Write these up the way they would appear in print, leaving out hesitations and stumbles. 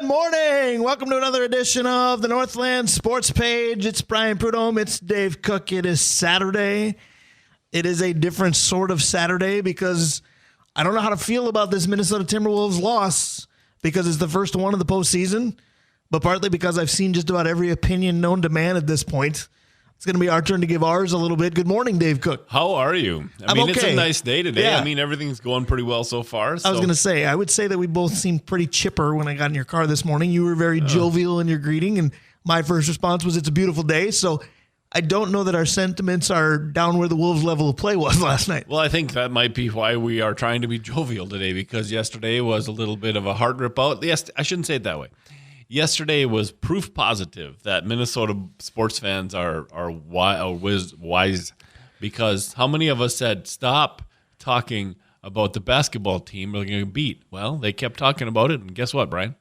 Good morning. Welcome to another edition of the Northland Sports Page. It's Brian Prudhomme. It's Dave Cook. It is Saturday. It is a different sort of Saturday because I don't know how to feel about this Minnesota Timberwolves loss because it's the first one of the postseason, but partly because I've seen just about every opinion known to man at this point. It's going to be our turn to give ours a little bit. Good morning, Dave Cook. How are you? I'm okay. It's a nice day today. Yeah. I mean, everything's going pretty well so far. So. I was going to say, I would say that we both seemed pretty chipper when I got in your car this morning. You were very jovial in your greeting, and my first response was, it's a beautiful day. So I don't know that our sentiments are down where the Wolves' level of play was last night. Well, I think that might be why we are trying to be jovial today, because yesterday was a little bit of a heart rip out. Yes, I shouldn't say it that way. Yesterday was proof positive that Minnesota sports fans are wise, because how many of us said, stop talking about the basketball team they're going to beat? Well, they kept talking about it, and guess what, Brian?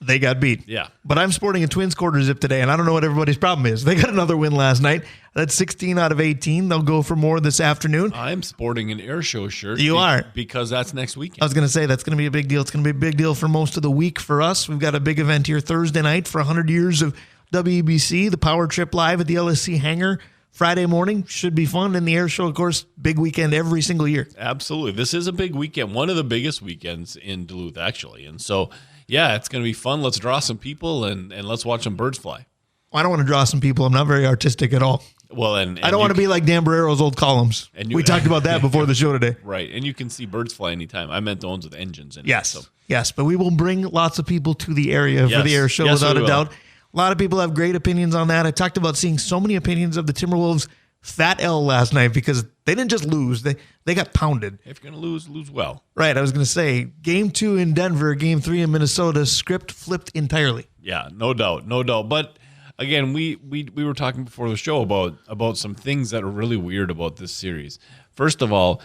They got beat. Yeah. But I'm sporting a Twins quarter zip today, and I don't know what everybody's problem is. They got another win last night. That's 16 out of 18. They'll go for more this afternoon. I'm sporting an air show shirt. You are. Because that's next weekend. I was going to say that's going to be a big deal. It's going to be a big deal for most of the week for us. We've got a big event here Thursday night for 100 years of WBC, the Power Trip Live at the LSC Hangar. Friday morning should be fun. And the air show, of course, big weekend every single year. Absolutely. This is a big weekend, one of the biggest weekends in Duluth, actually. And so, yeah, it's going to be fun. Let's draw some people and let's watch some birds fly. Well, I don't want to draw some people. I'm not very artistic at all. Well, and I don't want to be like Dan Barrero's old columns. We talked about that before the show today. Right. And you can see birds fly anytime. I meant the ones with engines in Yes. it. So. Yes. But we will bring lots of people to the area for the air show without a doubt. A lot of people have great opinions on that. I talked about seeing so many opinions of the Timberwolves fat L last night because they didn't just lose. They got pounded. If you're going to lose well. Right. I was going to say, game 2 in Denver, game 3 in Minnesota, script flipped entirely. Yeah, no doubt. But again, we were talking before the show about some things that are really weird about this series. First of all,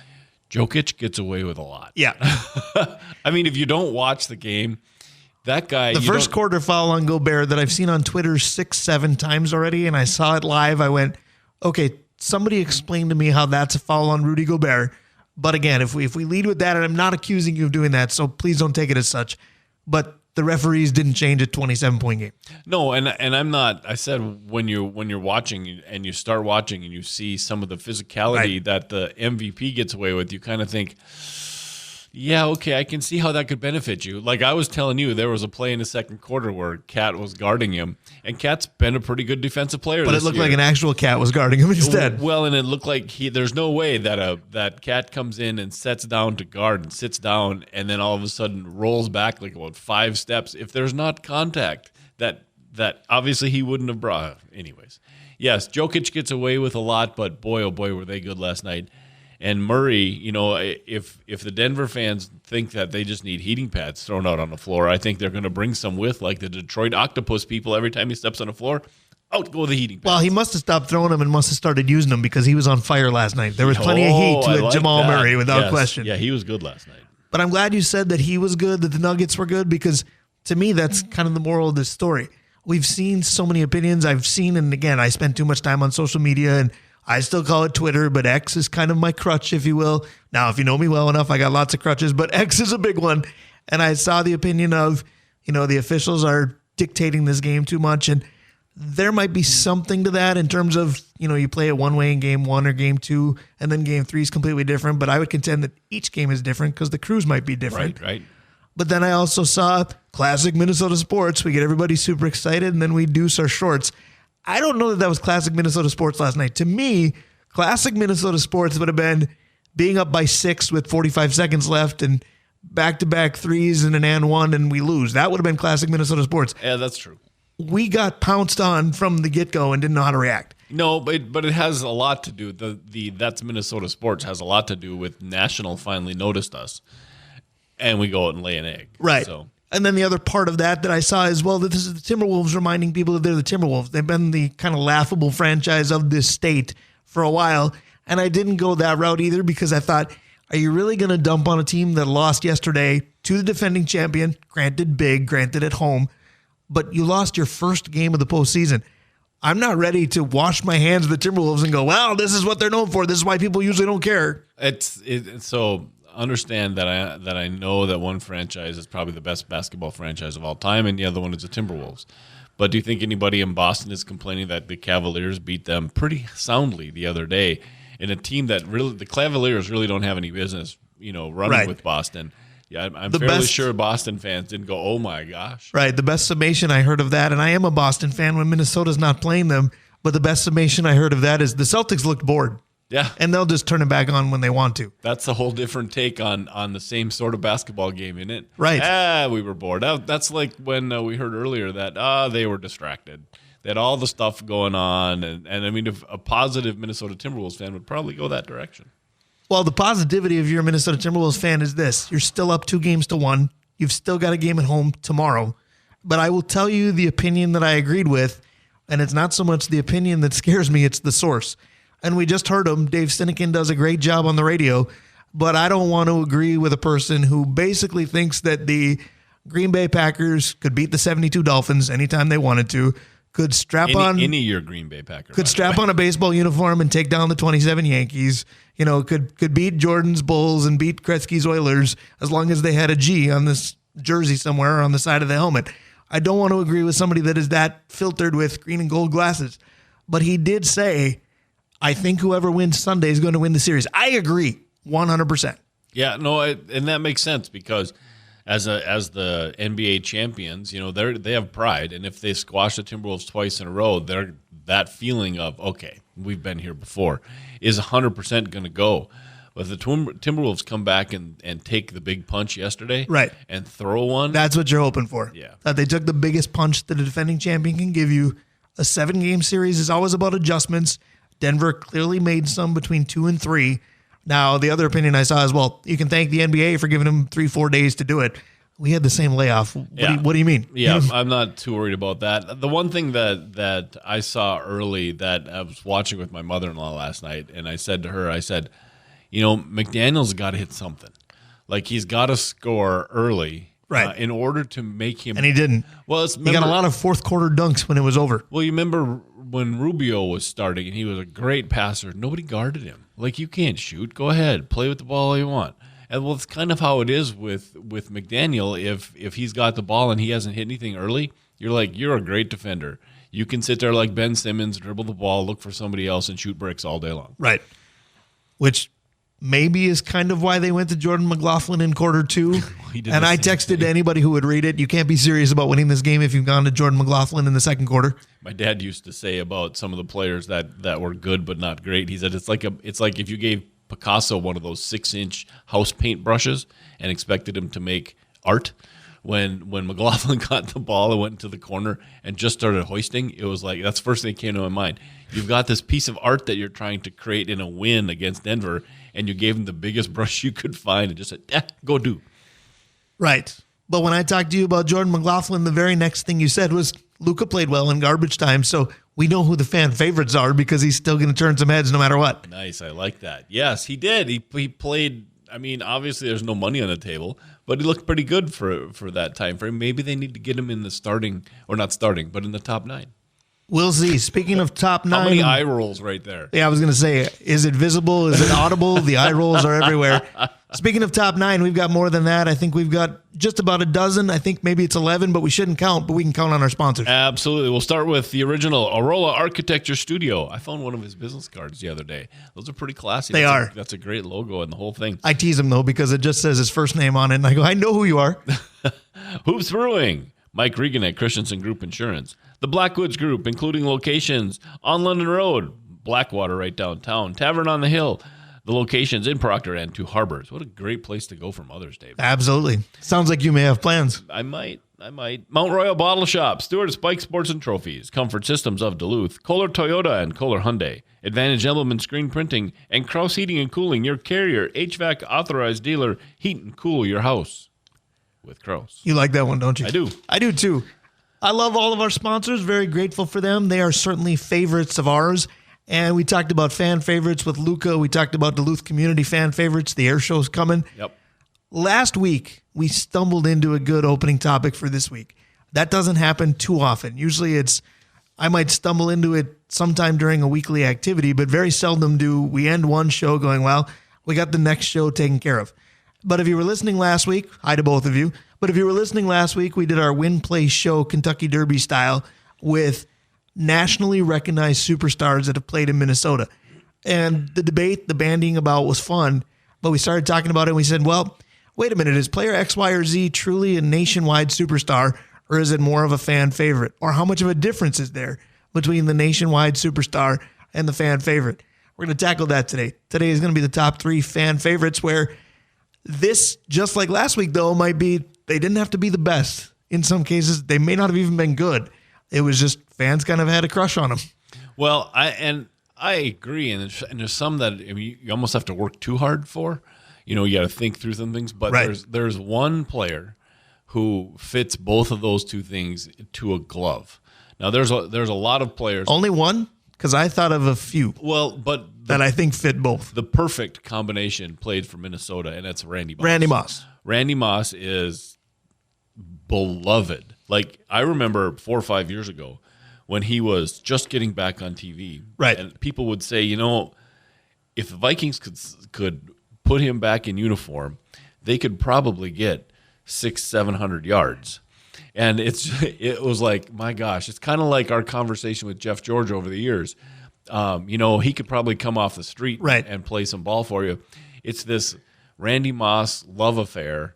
Jokic gets away with a lot. Yeah. I mean, if you don't watch the game, that guy... The first quarter foul on Gobert that I've seen on Twitter 6-7 times already, and I saw it live, I went, okay, somebody explain to me how that's a foul on Rudy Gobert. But again, if we lead with that, and I'm not accusing you of doing that, so please don't take it as such, but the referees didn't change a 27-point game. No, and I'm not. I said when you're watching and you start watching and you see some of the physicality that the MVP gets away with, you kind of think, yeah, okay, I can see how that could benefit you. Like I was telling you, there was a play in the second quarter where Cat was guarding him, and Cat's been a pretty good defensive player. But this it looked year. like an actual Cat was guarding him instead. Well, and it looked like there's no way that Cat comes in and sets down to guard and sits down and then all of a sudden rolls back like about 5 steps. If there's not contact, that obviously he wouldn't have brought. Anyways, yes, Jokic gets away with a lot, but boy, oh boy, were they good last night. And Murray, you know, if the Denver fans think that they just need heating pads thrown out on the floor, I think they're going to bring some with, like the Detroit Octopus people. Every time he steps on the floor, out go the heating pads. Well, he must have stopped throwing them and must have started using them because he was on fire last night. There was plenty of heat to Jamal Murray without question. Yeah, he was good last night. But I'm glad you said that he was good, that the Nuggets were good, because to me, that's kind of the moral of this story. We've seen so many opinions. I've seen, and again, I spend too much time on social media, and I still call it Twitter, but X is kind of my crutch, if you will. Now, if you know me well enough, I got lots of crutches, but X is a big one. And I saw the opinion of, you know, the officials are dictating this game too much. And there might be something to that in terms of, you know, you play it one way in game 1 or game 2, and then game 3 is completely different. But I would contend that each game is different because the crews might be different. Right. But then I also saw classic Minnesota sports. We get everybody super excited, and then we deuce our shorts. I don't know that was classic Minnesota sports last night. To me, classic Minnesota sports would have been being up by 6 with 45 seconds left and back-to-back threes and an and one, and we lose. That would have been classic Minnesota sports. Yeah, that's true. We got pounced on from the get-go and didn't know how to react. No, but it has a lot to do. The That's Minnesota sports has a lot to do with National finally noticed us, and we go out and lay an egg. Right. So. And then the other part of that I saw is, well, that this is the Timberwolves reminding people that they're the Timberwolves. They've been the kind of laughable franchise of this state for a while. And I didn't go that route either because I thought, are you really going to dump on a team that lost yesterday to the defending champion, granted big, granted at home, but you lost your first game of the postseason? I'm not ready to wash my hands of the Timberwolves and go, well, this is what they're known for. This is why people usually don't care. So understand that I know that one franchise is probably the best basketball franchise of all time, and the other one is the Timberwolves. But do you think anybody in Boston is complaining that the Cavaliers beat them pretty soundly the other day in a team that really the Cavaliers really don't have any business, running with Boston? Yeah, I'm fairly sure Boston fans didn't go, oh my gosh. Right. The best summation I heard of that, and I am a Boston fan when Minnesota's not playing them, but the best summation I heard of that is the Celtics looked bored. Yeah. And they'll just turn it back on when they want to. That's a whole different take on the same sort of basketball game, isn't it? Right. We were bored. That's like when we heard earlier that they were distracted. They had all the stuff going on. And I mean, if a positive Minnesota Timberwolves fan would probably go that direction. Well, the positivity of your Minnesota Timberwolves fan is this. You're still up 2-1. You've still got a game at home tomorrow. But I will tell you the opinion that I agreed with, and it's not so much the opinion that scares me, it's the source. And we just heard him. Dave Sinekin does a great job on the radio, but I don't want to agree with a person who basically thinks that the Green Bay Packers could beat the 72 Dolphins anytime they wanted to, could strap on any of your Green Bay Packers, could strap on a baseball uniform and take down the 27 Yankees, could beat Jordan's Bulls and beat Gretzky's Oilers as long as they had a G on this jersey somewhere or on the side of the helmet. I don't want to agree with somebody that is that filtered with green and gold glasses, but he did say, I think whoever wins Sunday is going to win the series. I agree 100%. Yeah, no, and that makes sense because as the NBA champions, they have pride, and if they squash the Timberwolves twice in a row, that feeling of, okay, we've been here before is 100% going to go. But if the Timberwolves come back and take the big punch yesterday, right, and throw one, that's what you're hoping for. Yeah, that they took the biggest punch that a defending champion can give you. A 7-game series is always about adjustments. Denver clearly made some between 2 and 3. Now, the other opinion I saw is, well, you can thank the NBA for giving them 3-4 days to do it. We had the same layoff. What do you mean? Yeah, I'm not too worried about that. The one thing that I saw early that I was watching with my mother-in-law last night, and I said to her, McDaniel's got to hit something. Like, he's got to score early. Right. In order to make him. And he didn't. Well, he got a lot of fourth quarter dunks when it was over. Well, you remember when Rubio was starting and he was a great passer, nobody guarded him. Like, you can't shoot. Go ahead. Play with the ball all you want. And well, it's kind of how it is with McDaniel. If he's got the ball and he hasn't hit anything early, you're a great defender. You can sit there like Ben Simmons, dribble the ball, look for somebody else, and shoot bricks all day long. Right. Which maybe is kind of why they went to Jordan McLaughlin in quarter 2. And I texted to anybody who would read it, you can't be serious about winning this game if you've gone to Jordan McLaughlin in the second quarter. My dad used to say about some of the players that were good but not great. He said it's like if you gave Picasso one of those 6-inch house paint brushes and expected him to make art. When McLaughlin got the ball and went into the corner and just started hoisting, it was like, that's the first thing that came to my mind. You've got this piece of art that you're trying to create in a win against Denver, and you gave him the biggest brush you could find and just said, go do. Right. But when I talked to you about Jordan McLaughlin, the very next thing you said was Luka played well in garbage time, so we know who the fan favorites are because he's still going to turn some heads no matter what. Nice. I like that. Yes, he did. He played. I mean, obviously there's no money on the table, but he looked pretty good for that time frame. Maybe they need to get him in the starting, or not starting, but in the top 9. We'll see. Speaking of top 9. How many eye rolls right there? Yeah, I was going to say, is it visible? Is it audible? The eye rolls are everywhere. Speaking of top 9, we've got more than that. I think we've got just about a dozen. I think maybe it's 11, but we shouldn't count, but we can count on our sponsors. Absolutely. We'll start with the original Arola Architecture Studio. I found one of his business cards the other day. Those are pretty classy. They are. That's a great logo and the whole thing. I tease him, though, because it just says his first name on it, and I go, I know who you are. Hoops Brewing. Mike Regan at Christensen Group Insurance. The Blackwoods Group, including locations on London Road, Blackwater right downtown, Tavern on the Hill, the locations in Proctor and 2 Harbors. What a great place to go for Mother's Day. Absolutely. Sounds like you may have plans. I might. Mount Royal Bottle Shop, Stewart Spike Sports and Trophies, Comfort Systems of Duluth, Kohler Toyota and Kohler Hyundai, Advantage Emblem and Screen Printing, and Krause Heating and Cooling, your Carrier HVAC authorized dealer. Heat and cool your house with Krause. You like that one, don't you? I do. I do too. I love all of our sponsors. Very grateful for them. They are certainly favorites of ours. And we talked about fan favorites with Luka. We talked about Duluth community fan favorites. The air show's coming. Yep. Last week, we stumbled into a good opening topic for this week. That doesn't happen too often. Usually I might stumble into it sometime during a weekly activity, but very seldom do we end one show going, well, we got the next show taken care of. But if you were listening last week, hi to both of you. But if you were listening last week, we did our win, play, show Kentucky Derby style with nationally recognized superstars that have played in Minnesota. And the debate, the banding about was fun, but we started talking about it and we said, well, wait a minute, is player X, Y, or Z truly a nationwide superstar, or is it more of a fan favorite? Or how much of a difference is there between the nationwide superstar and the fan favorite? We're going to tackle that today. Today is going to be the top 3 fan favorites, where this, just like last week, though, might be, they didn't have to be the best. In some cases, they may not have even been good. It was just fans kind of had a crush on them. Well, I agree, and there's some that you almost have to work too hard for. You got to think through some things. But right. there's one player who fits both of those two things to a glove. Now, there's a lot of players. Only one? Because I thought of a few. Well, but that I think fit both. The perfect combination played for Minnesota, and that's Randy Moss. Randy Moss. Randy Moss is beloved. Like, I remember 4 or 5 years ago when he was just getting back on TV. Right. And people would say, if the Vikings could put him back in uniform, they could probably get 600-700 yards. And it was like, my gosh, it's kind of like our conversation with Jeff George over the years. He could probably come off the street right. and play some ball for you. It's this Randy Moss love affair.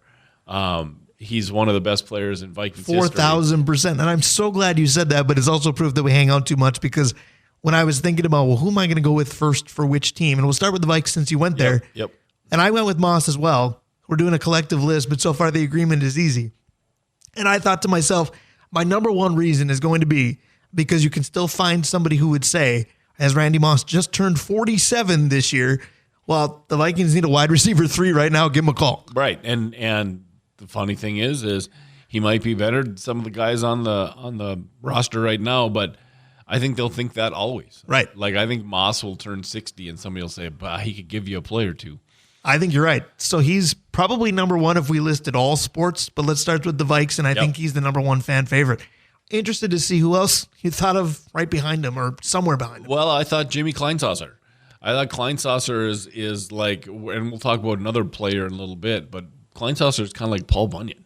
He's one of the best players in Vikings history. 4,000%. And I'm so glad you said that, but it's also proof that we hang out too much, because when I was thinking about, well, who am I going to go with first for which team? And we'll start with the Vikes since you went there. Yep. And I went with Moss as well. We're doing a collective list, but so far the agreement is easy. And I thought to myself, my number one reason is going to be because you can still find somebody who would say, as Randy Moss just turned 47 this year, well, the Vikings need a wide receiver 3 right now. Give him a call. Right. And the funny thing is he might be better than some of the guys on the roster right now, but I think they'll think that always. Right. Like, I think Moss will turn 60 and somebody will say, bah, he could give you a play or two. I think you're right. So he's probably number one if we listed all sports, but let's start with the Vikes, and I think he's the number one fan favorite. Interested to see who else you thought of right behind him or somewhere behind him. Well, I thought Jimmy Kleinsasser. I thought Kleinsasser is like, and we'll talk about another player in a little bit, but Kleinsasser is kind of like Paul Bunyan,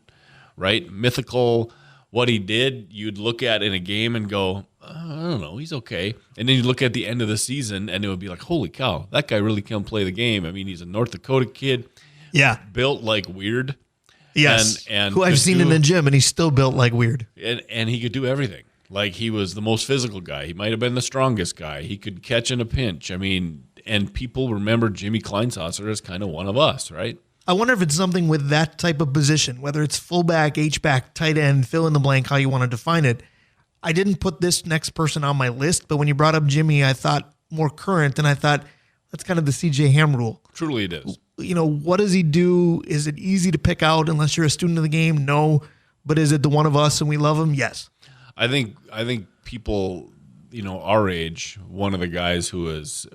right? Mythical. What he did, you'd look at in a game and go, I don't know, he's okay. And then you look at the end of the season and it would be like, holy cow, that guy really can play the game. I mean, he's a North Dakota kid. Yeah. Built like weird. Yes. And who I've seen in the gym, and he's still built like weird. And he could do everything. Like, he was the most physical guy. He might have been the strongest guy. He could catch in a pinch. I mean, and people remember Jimmy Kleinsasser as kind of one of us, right? I wonder if it's something with that type of position, whether it's fullback, H-back, tight end, fill in the blank, how you want to define it. I didn't put this next person on my list, but when you brought up Jimmy, I thought more current, and I thought that's kind of the CJ Ham rule. Truly it is. What does he do? Is it easy to pick out unless you're a student of the game? No. But is it the one of us and we love him? Yes. I think people, our age, one of the guys who is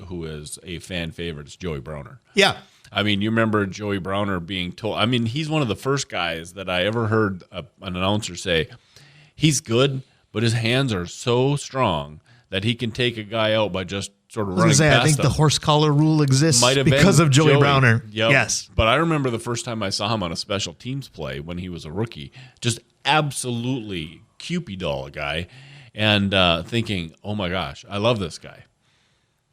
a fan favorite is Joey Browner. Yeah. I mean, you remember Joey Browner being told, I mean, he's one of the first guys that I ever heard an announcer say, he's good, but his hands are so strong that he can take a guy out by just sort of running past him. I think the horse collar rule exists because of Joey Browner. Yep. Yes. But I remember the first time I saw him on a special teams play when he was a rookie, just absolutely Cupid doll guy, and thinking, oh my gosh, I love this guy.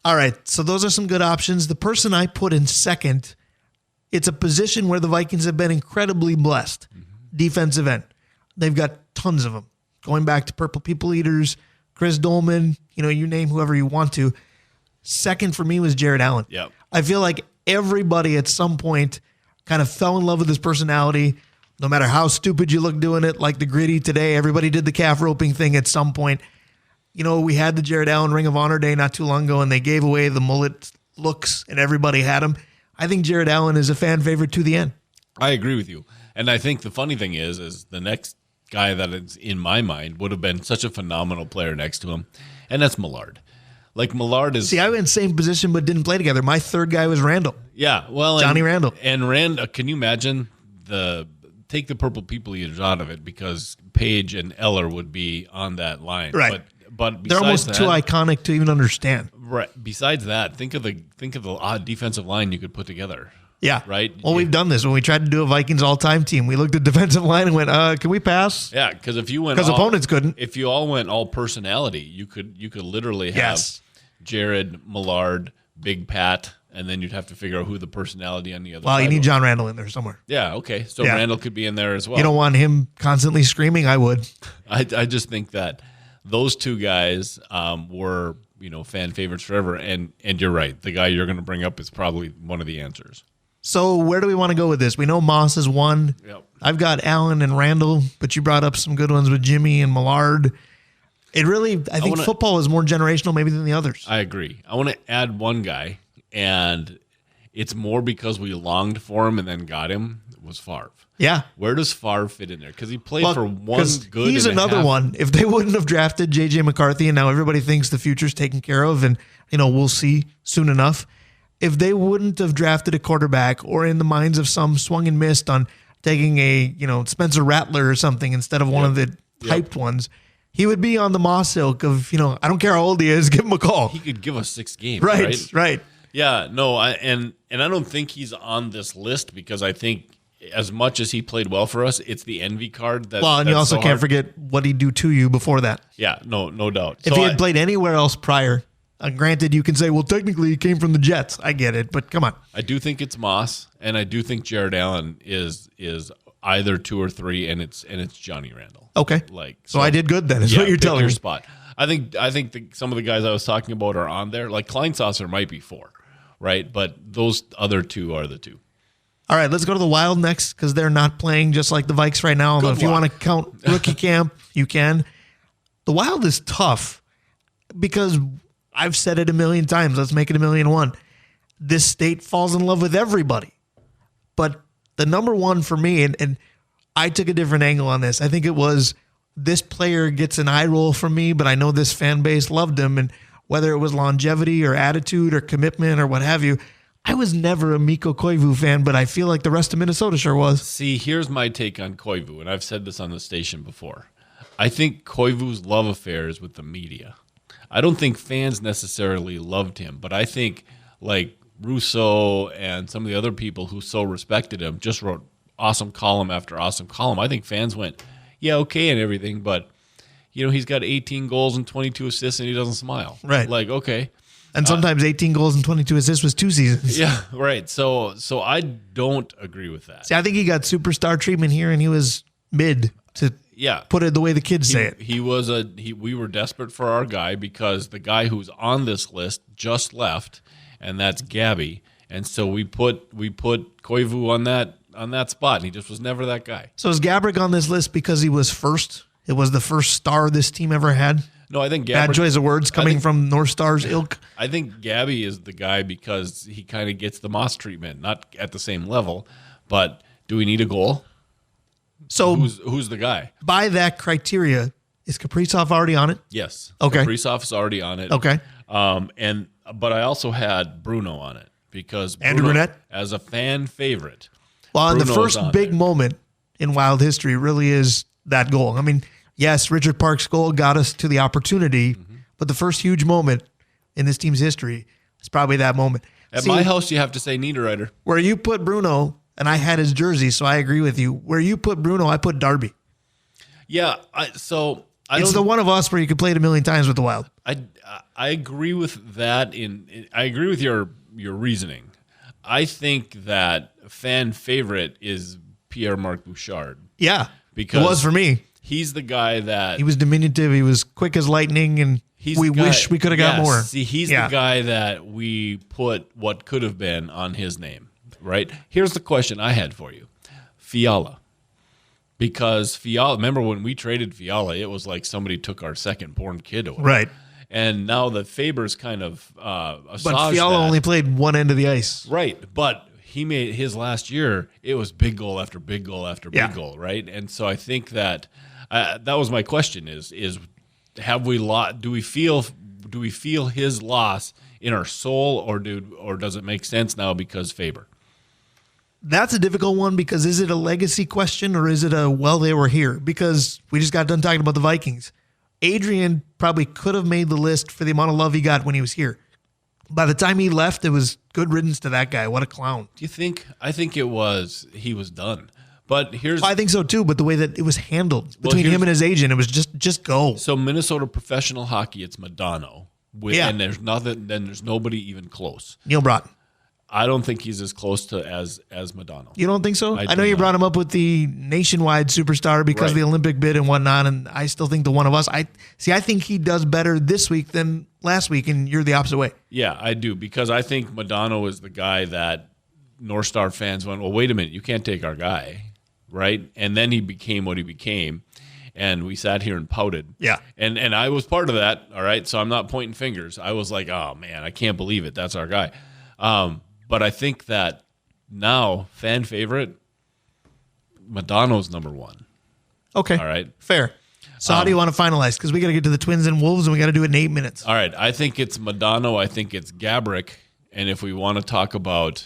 All right, so those are some good options. The person I put in second, it's a position where the Vikings have been incredibly blessed. Defensive end. They've got tons of them. Going back to Purple People Eaters, Chris Dolman, you name whoever you want to. Second for me was Jared Allen. Yep. I feel like everybody at some point kind of fell in love with his personality, no matter how stupid you look doing it, like the Gritty today. Everybody did the calf roping thing at some point. We had the Jared Allen Ring of Honor Day not too long ago, and they gave away the mullet looks, and everybody had them. I think Jared Allen is a fan favorite to the end. I agree with you. And I think the funny thing is the next guy that is in my mind would have been such a phenomenal player next to him, and that's Millard. Like, Millard is... See, I was in the same position but didn't play together. My third guy was Randall. Yeah, well... Johnny Randall. And can you imagine take the Purple People Eaters out of it, because Page and Eller would be on that line. Right. But they're almost too iconic to even understand. Right. Besides that, think of the odd defensive line you could put together. Yeah. Right? Well, we've done this when we tried to do a Vikings all-time team. We looked at defensive line and went, "Can we pass?" Yeah, because if you went Because opponents couldn't. If you all went all personality, you could literally have Jared, Millard, Big Pat, and then you'd have to figure out who the personality on the other. Well, side you need was. John Randall in there somewhere. Yeah. Okay. So Randall could be in there as well. You don't want him constantly screaming. I would. I just think that those two guys were fan favorites forever, and you're right. The guy you're going to bring up is probably one of the answers. So where do we want to go with this? We know Moss is one. Yep. I've got Allen and Randall, but you brought up some good ones with Jimmy and Millard. It really, I think football is more generational maybe than the others. I agree. I want to add one guy, and it's more because we longed for him and then got him, was Favre. Yeah. Where does Favre fit in there? Because he played for one good. He's and a another half. one. If they wouldn't have drafted J.J. McCarthy, and now everybody thinks the future's taken care of, and we'll see soon enough. If they wouldn't have drafted a quarterback, or in the minds of some swung and missed on taking a Spencer Rattler or something instead of one of the hyped ones, he would be on the Moss ilk of I don't care how old he is, give him a call. He could give us 6 games. Right. Yeah, no, and I don't think he's on this list because I think as much as he played well for us, it's the envy card. And you also can't forget what he'd do to you before that. Yeah, no doubt. If he had played anywhere else prior, granted, you can say, well, technically he came from the Jets. I get it, but come on. I do think it's Moss, and I do think Jared Allen is either 2 or 3, and it's Johnny Randall. Okay, so I did good then. Is what you're telling your me. Spot. I think some of the guys I was talking about are on there. Like Kleinsasser might be 4, right? But those other 2 are the 2. All right, let's go to the Wild next because they're not playing just like the Vikes right now. Although if you want to count rookie camp, you can. The Wild is tough because I've said it a million times. Let's make it 1,000,001. This state falls in love with everybody. But the number one for me, and I took a different angle on this. I think it was this player gets an eye roll from me, but I know this fan base loved him. And whether it was longevity or attitude or commitment or what have you, I was never a Mikko Koivu fan, but I feel like the rest of Minnesota sure was. See, here's my take on Koivu, and I've said this on the station before. I think Koivu's love affair is with the media. I don't think fans necessarily loved him, but I think like Russo and some of the other people who so respected him just wrote awesome column after awesome column. I think fans went, yeah, okay and everything, but he's got 18 goals and 22 assists and he doesn't smile. Right. Like, okay. And sometimes 18 goals and 22 assists was 2 seasons. Yeah, right. So I don't agree with that. See, I think he got superstar treatment here, and he was mid to put it the way the kids say it. We were desperate for our guy because the guy who's on this list just left, and that's Gabby. And so we put Koivu on that spot, and he just was never that guy. So is Gabrick on this list because he was first? It was the first star this team ever had? No, I think Bad choice of words coming from North Star's ilk. I think Gabby is the guy because he kind of gets the Moss treatment, not at the same level, but do we need a goal? So who's the guy? By that criteria, is Kaprizov already on it? Yes. Okay. Kaprizov is already on it. Okay. But I also had Bruno on it because Andrew Bruno, Brunette? as a fan favorite. Well, and the Bruno's first on big there. moment in Wild history really is that goal. I mean, yes, Richard Park's goal got us to the opportunity, but the first huge moment in this team's history is probably that moment. At my house, you have to say Niederreiter. Where you put Bruno, and I had his jersey, so I agree with you. Where you put Bruno, I put Darby. Yeah, It's the one of us where you could play it 1,000,000 times with the Wild. I agree with that. I agree with your reasoning. I think that fan favorite is Pierre-Marc Bouchard. Yeah, because it was for me. He's the guy that he was diminutive. He was quick as lightning, and we wish we could have got more. See, he's the guy that we put what could have been on his name. Right? Here's the question I had for you. Fiala. Because Fiala, remember when we traded Fiala, it was like somebody took our second-born kid away. Right. And now that Faber's kind of assuaged but Fiala only played one end of the ice. Right. But he made his last year, it was big goal after big goal after big goal, right? And so I think that that was my question is have we do we feel his loss in our soul or does it make sense now because Faber? That's a difficult one because is it a legacy question or is it they were here? Because we just got done talking about the Vikings. Adrian probably could have made the list for the amount of love he got when he was here. By the time he left, it was good riddance to that guy. What a clown. Do you think? I think he was done. But here's I think so too, but the way that it was handled between him and his agent, it was just go. so Minnesota professional hockey. It's Madonna, and there's nothing. Then there's nobody even close. Neil Broughton. I don't think he's as close to as Madonna. You don't think so? I know do you not. brought him up with the nationwide superstar because of the Olympic bid and whatnot, and I still think the one of us. I think he does better this week than last week, and you're the opposite way. Yeah, I do, because I think Madonna is the guy that North Star fans went, well, wait a minute, you can't take our guy, right? And then he became what he became, and we sat here and pouted. Yeah. And I was part of that, all right? So I'm not pointing fingers. I was like, oh, man, I can't believe it. That's our guy. But I think that now, fan favorite, Madonna's number one. Okay. All right. Fair. So how do you want to finalize? Because we got to get to the Twins and Wolves, and we got to do it in 8 minutes. All right. I think it's Madonna. I think it's Gabrick. And if we want to talk about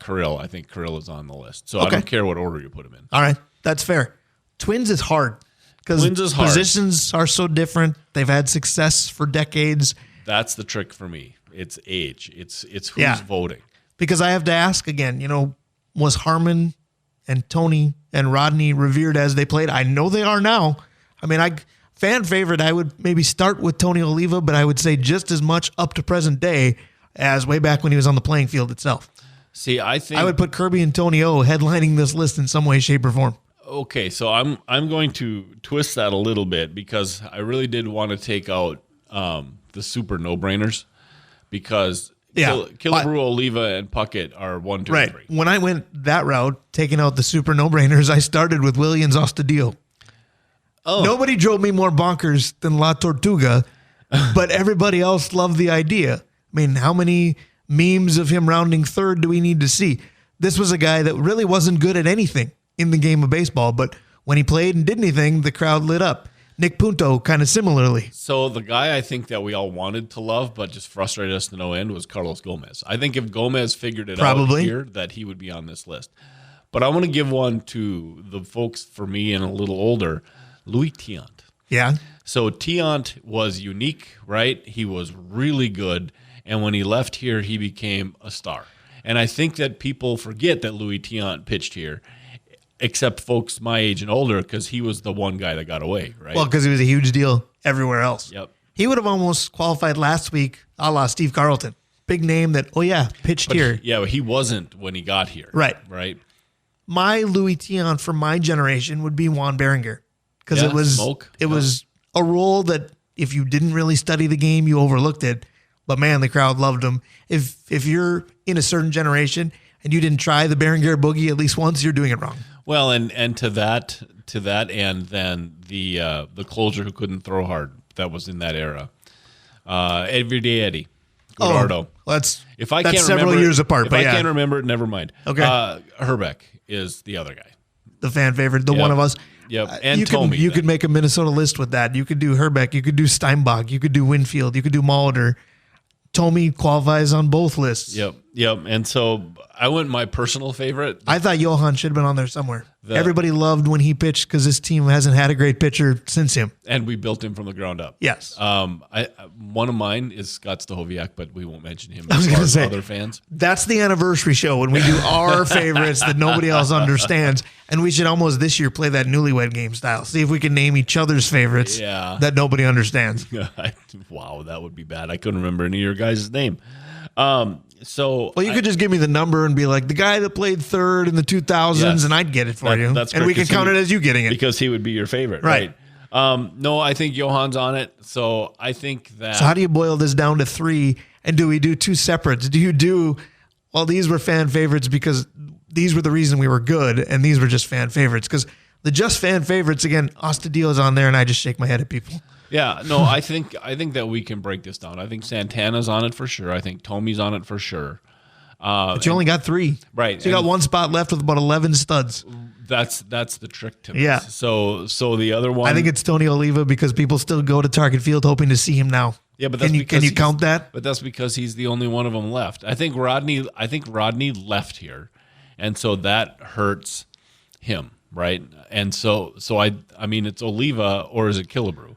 Kirill, I think Kirill is on the list. So I don't care what order you put him in. All right. That's fair. Twins is hard because positions are so different. They've had success for decades. That's the trick for me. It's age. It's who's voting. Because I have to ask again, was Harmon and Tony and Rodney revered as they played? I know they are now. I mean, fan favorite, I would maybe start with Tony Oliva, but I would say just as much up to present day as way back when he was on the playing field itself. See, I think I would put Kirby and Tony O headlining this list in some way, shape, or form. Okay, so I'm going to twist that a little bit because I really did want to take out the super no-brainers because Killebrew, Oliva, and Puckett are 1, 2, and 3. When I went that route, taking out the super no-brainers, I started with Williams Astudillo. Oh. Nobody drove me more bonkers than La Tortuga, but everybody else loved the idea. I mean, how many memes of him rounding third do we need to see? This was a guy that really wasn't good at anything in the game of baseball, but when he played and did anything, the crowd lit up. Nick Punto, kind of similarly. So the guy I think that we all wanted to love but just frustrated us to no end was Carlos Gomez. I think if Gomez figured it out here, that he would be on this list. But I want to give one to the folks for me and a little older, Louis Tiant. Yeah. So Tiant was unique, right? He was really good. And when he left here, he became a star. And I think that people forget that Louis Tiant pitched here, except folks my age and older, because he was the one guy that got away, right? Well, because he was a huge deal everywhere else. Yep. He would have almost qualified last week, a la Steve Carlton. Big name that, pitched here. Yeah, he wasn't when he got here. Right. Right. My Louis Tiant for my generation would be Juan Berenger. Because it was a role that if you didn't really study the game, you overlooked it. But man, the crowd loved him. If you're in a certain generation and you didn't try the Berenger boogie at least once, you're doing it wrong. Well, and to that end, then the closer who couldn't throw hard that was in that era, Everyday Eddie Guardo. That's several remember, years apart. If I can't remember it, never mind. Okay, Herbeck is the other guy, the fan favorite, the one of us. Yep, and Tommy. You could make a Minnesota list with that. You could do Herbeck. You could do Steinbach. You could do Winfield. You could do Molitor. Tommy qualifies on both lists. Yep. And so I went my personal favorite. I thought Johan should have been on there somewhere. Everybody loved when he pitched because this team hasn't had a great pitcher since him. And we built him from the ground up. Yes. One of mine is Scott Stahoviak, but we won't mention him I was going to say, other fans. That's the anniversary show when we do our favorites that nobody else understands. And we should almost this year play that newlywed game style. See if we can name each other's favorites that nobody understands. Wow, that would be bad. I couldn't remember any of your guys' name. You could just give me the number and be like the guy that played third in the 2000s, and I'd get it for you. That's and we can count it as you getting it because he would be your favorite, right? No, I think Johan's on it. So I think that. So how do you boil this down to 3? And do we do 2 separates? Do you do? Well, these were fan favorites because these were the reason we were good, and these were just fan favorites because the just fan favorites again. Astudillo's on there, and I just shake my head at people. Yeah, no, I think that we can break this down. I think Santana's on it for sure. I think Tomey's on it for sure. But you only got 3. Right. So you got one spot left with about 11 studs. That's the trick to this. Yeah. So the other one. I think it's Tony Oliva because people still go to Target Field hoping to see him now. Yeah, but that's can you count that? But that's because he's the only one of them left. I think Rodney left here, and so that hurts him, right? And so I mean it's Oliva or is it Killebrew?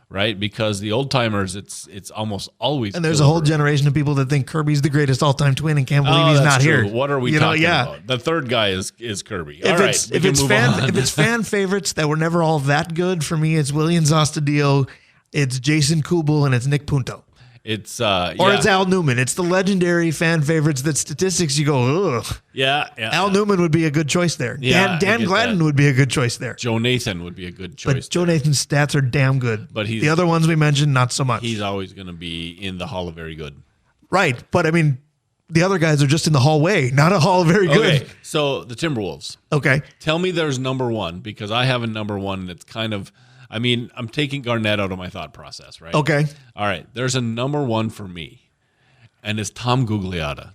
right? Because the old timers, it's almost always. And there's a whole generation of people that think Kirby's the greatest all-time twin and can't believe he's that's not true. here. What are we talking about? The third guy is Kirby. If it's fan favorites that were never all that good, for me, it's William Zostadio, it's Jason Kubel, and it's Nick Punto. It's it's Al Newman. It's the legendary fan favorites that statistics you go, ugh. Yeah. Al Newman would be a good choice there. Yeah, Dan Gladden would be a good choice there. Joe Nathan would be a good choice. But Joe Nathan's stats are damn good. But the other ones we mentioned, not so much. He's always going to be in the Hall of Very Good. Right. But I mean, the other guys are just in the hallway, not a Hall of Very Good. Okay, so the Timberwolves. Okay. Tell me there's number one, because I have a number one that's kind of, I'm taking Garnett out of my thought process, right? Okay. All right. There's a number one for me, and it's Tom Gugliotta.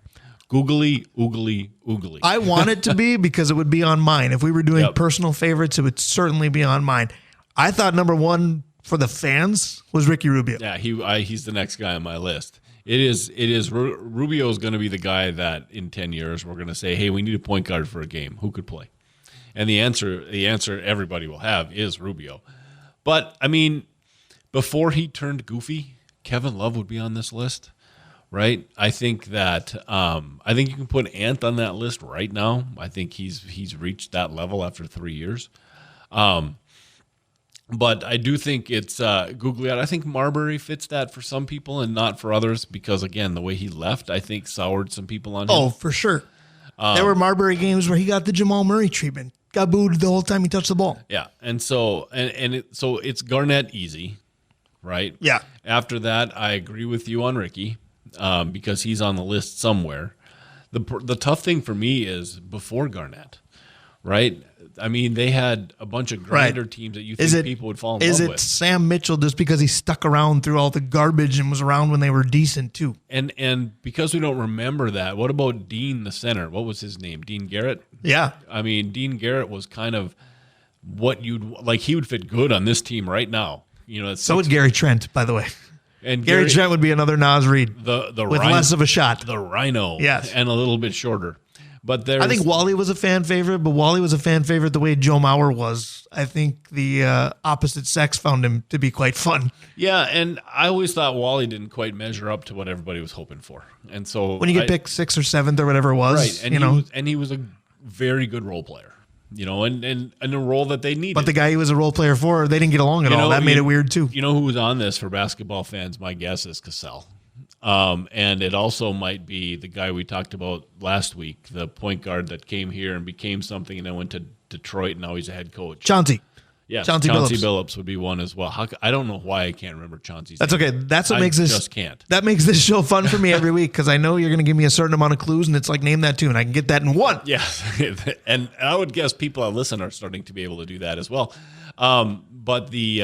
Googly, oogly, oogly. I want it to be because it would be on mine. If we were doing personal favorites, it would certainly be on mine. I thought number one for the fans was Ricky Rubio. Yeah, he's the next guy on my list. It is. Rubio is going to be the guy that in 10 years we're going to say, hey, we need a point guard for a game. Who could play? And the answer everybody will have is Rubio. But, before he turned goofy, Kevin Love would be on this list, right? I think that you can put Ant on that list right now. I think he's reached that level after 3 years. But I do think it's Gugliotta. I think Marbury fits that for some people and not for others because, again, the way he left, I think, soured some people on him. Oh, for sure. There were Marbury games where he got the Jamal Murray treatment. Got booed the whole time he touched the ball. Yeah, and so so it's Garnett easy, right? Yeah. After that, I agree with you on Ricky because he's on the list somewhere. The tough thing for me is before Garnett, right? They had a bunch of grinder teams that you think people would fall in love with. Is it Sam Mitchell just because he stuck around through all the garbage and was around when they were decent too? And because we don't remember that, what about Dean the center? What was his name? Dean Garrett? Yeah. Dean Garrett was kind of what he would fit good on this team right now. So would Gary Trent, by the way. And Gary Trent would be another Nas Reed the with less of a shot. The Rhino. Yes. And a little bit shorter. But I think Wally was a fan favorite, but Wally was a fan favorite the way Joe Mauer was. I think the opposite sex found him to be quite fun. Yeah, and I always thought Wally didn't quite measure up to what everybody was hoping for. And so when you get picked 6th or 7th or whatever it was, right? And he was a very good role player, and a role that they needed. But the guy he was a role player for, they didn't get along at all. That made it weird too. You know who was on this for basketball fans? My guess is Cassell. And it also might be the guy we talked about last week, the point guard that came here and became something and then went to Detroit and now he's a head coach. Chauncey. Yes, Chauncey Billups would be one as well. I don't know why I can't remember Chauncey's name. That's okay. That's what makes this. Just can't. That makes this show fun for me every week because I know you're going to give me a certain amount of clues and it's like name that tune. I can get that in one. Yes, and I would guess people that listen are starting to be able to do that as well. But the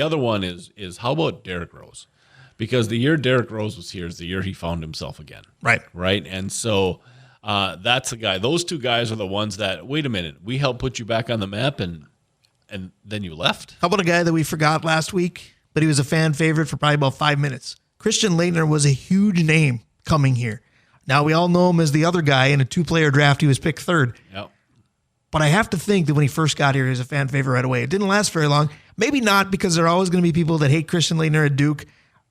other one is how about Derrick Rose? Because the year Derrick Rose was here is the year he found himself again. Right. Right. And so that's the guy. Those two guys are the ones that, wait a minute, we helped put you back on the map and then you left. How about a guy that we forgot last week, but he was a fan favorite for probably about 5 minutes? Christian Laettner was a huge name coming here. Now we all know him as the other guy in a 2-player draft. He was picked 3rd. Yep. But I have to think that when he first got here, he was a fan favorite right away. It didn't last very long. Maybe not because there are always going to be people that hate Christian Laettner at Duke.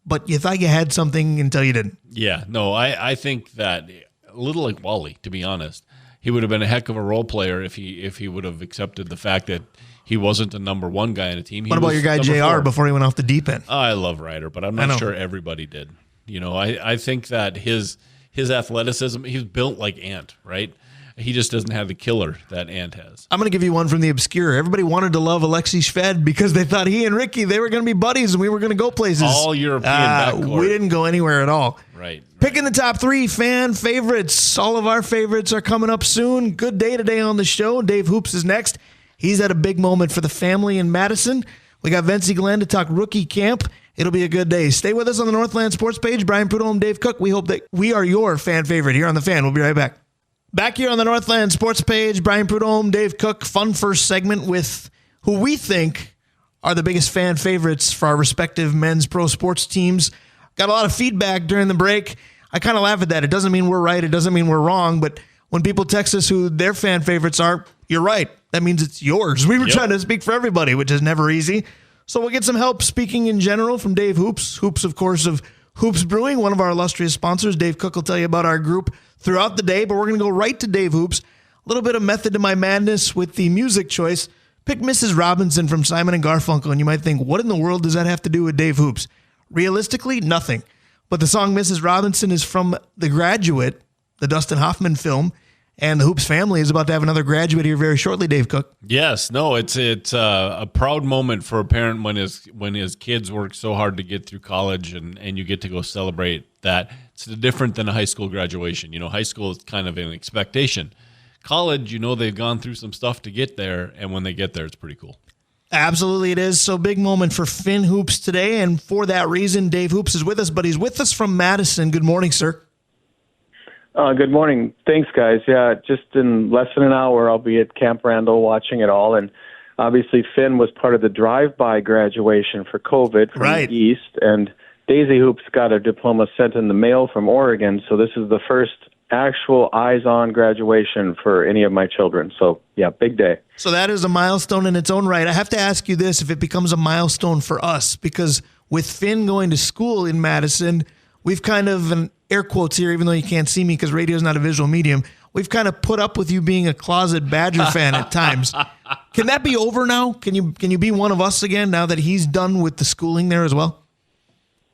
But you thought you had something until you didn't. Yeah, no, I think that a little like Wally, to be honest. He would have been a heck of a role player if he would have accepted the fact that he wasn't a number one guy in a team. What about your guy JR before he went off the deep end? I love Ryder, but I'm not sure everybody did. I think that his athleticism, he's built like Ant, right? He just doesn't have the killer that Ant has. I'm going to give you one from the obscure. Everybody wanted to love Alexei Shved because they thought he and Ricky, they were going to be buddies and we were going to go places. All European backcourt. We didn't go anywhere at all. Right. Picking the top 3 fan favorites. All of our favorites are coming up soon. Good day today on the show. Dave Hoops is next. He's at a big moment for the family in Madison. We got Vince Glenn to talk rookie camp. It'll be a good day. Stay with us on the Northland Sports page. Brian Prudhomme, Dave Cook. We hope that we are your fan favorite here on The Fan. We'll be right back. Back here on the Northland Sports page, Brian Prudhomme, Dave Cook. Fun first segment with who we think are the biggest fan favorites for our respective men's pro sports teams. Got a lot of feedback during the break. I kind of laugh at that. It doesn't mean we're right. It doesn't mean we're wrong. But when people text us who their fan favorites are, you're right. That means it's yours. We were trying to speak for everybody, which is never easy. So we'll get some help speaking in general from Dave Hoops. Hoops, of course, of Hoops Brewing, one of our illustrious sponsors. Dave Cook will tell you about our group throughout the day, but we're going to go right to Dave Hoops. A little bit of method to my madness with the music choice. Pick Mrs. Robinson from Simon & Garfunkel, and you might think, what in the world does that have to do with Dave Hoops? Realistically, nothing. But the song Mrs. Robinson is from The Graduate, the Dustin Hoffman film, and the Hoops family is about to have another graduate here very shortly, Dave Cook. Yes, no, it's a proud moment for a parent when his kids work so hard to get through college, and you get to go celebrate that. It's different than a high school graduation. High school is kind of an expectation. College, they've gone through some stuff to get there, and when they get there, it's pretty cool. Absolutely it is. So big moment for Finn Hoops today, and for that reason, Dave Hoops is with us, but he's with us from Madison. Good morning, sir. Good morning. Thanks, guys. Yeah, just in less than an hour, I'll be at Camp Randall watching it all. And obviously, Finn was part of the drive-by graduation for COVID from the East. And Daisy Hoops got a diploma sent in the mail from Oregon. So this is the first actual eyes-on graduation for any of my children. So, yeah, big day. So that is a milestone in its own right. I have to ask you this, if it becomes a milestone for us, because with Finn going to school in Madison, we've kind of, an air quotes here, even though you can't see me because radio is not a visual medium, we've kind of put up with you being a closet Badger fan at times. Can that be over now? Can you be one of us again now that he's done with the schooling there as well?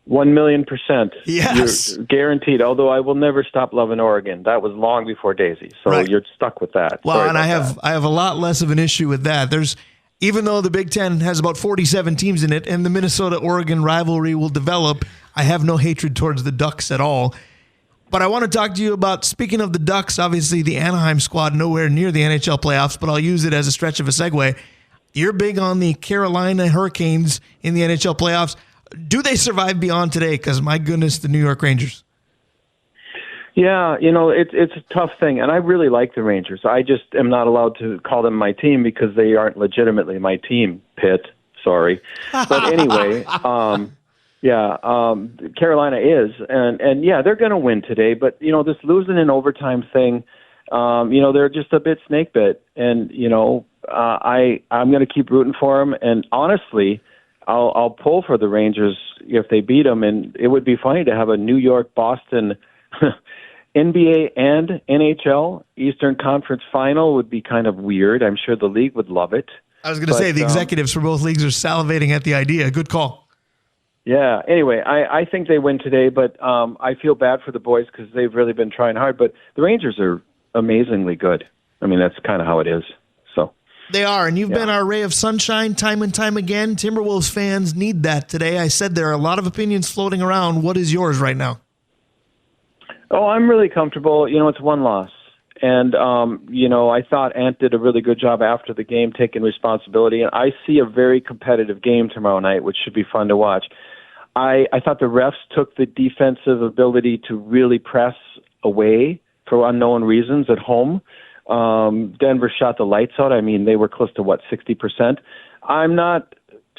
1,000,000%. Yes. You're guaranteed, although I will never stop loving Oregon. That was long before Daisy, so You're stuck with that. Well, and I have a lot less of an issue with that. Even though the Big Ten has about 47 teams in it and the Minnesota-Oregon rivalry will develop, I have no hatred towards the Ducks at all. But I want to talk to you about, speaking of the Ducks, obviously the Anaheim squad nowhere near the NHL playoffs, but I'll use it as a stretch of a segue. You're big on the Carolina Hurricanes in the NHL playoffs. Do they survive beyond today? Because, my goodness, the New York Rangers. Yeah, it's a tough thing, and I really like the Rangers. I just am not allowed to call them my team because they aren't legitimately my team, Pitt. Sorry. But anyway, Carolina is, and yeah, they're going to win today. But, this losing in overtime thing, they're just a bit snake bit. And, I'm going to keep rooting for them. And honestly, I'll pull for the Rangers if they beat them. And it would be funny to have a New York-Boston NBA and NHL Eastern Conference final would be kind of weird. I'm sure the league would love it. I was going to say the executives for both leagues are salivating at the idea. Good call. Yeah. Anyway, I think they win today, but I feel bad for the boys because they've really been trying hard. But the Rangers are amazingly good. I mean, that's kind of how it is. So they are, and you've been our ray of sunshine time and time again. Timberwolves fans need that today. I said there are a lot of opinions floating around. What is yours right now? Oh, I'm really comfortable. It's one loss. And, I thought Ant did a really good job after the game taking responsibility. And I see a very competitive game tomorrow night, which should be fun to watch. I thought the refs took the defensive ability to really press away for unknown reasons at home. Denver shot the lights out. I mean, they were close to, 60%. I'm not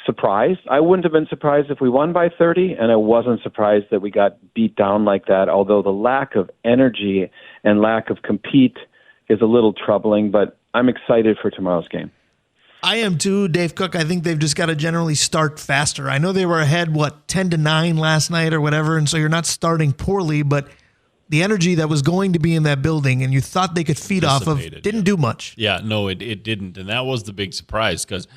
surprised. I wouldn't have been surprised if we won by 30, and I wasn't surprised that we got beat down like that, although the lack of energy and lack of compete is a little troubling, but I'm excited for tomorrow's game. I am too, Dave Cook. I think they've just got to generally start faster. I know they were ahead, 10-9 last night or whatever, and so you're not starting poorly, but the energy that was going to be in that building and you thought they could feed off of didn't do much. Yeah, no, it didn't, and that was the big surprise because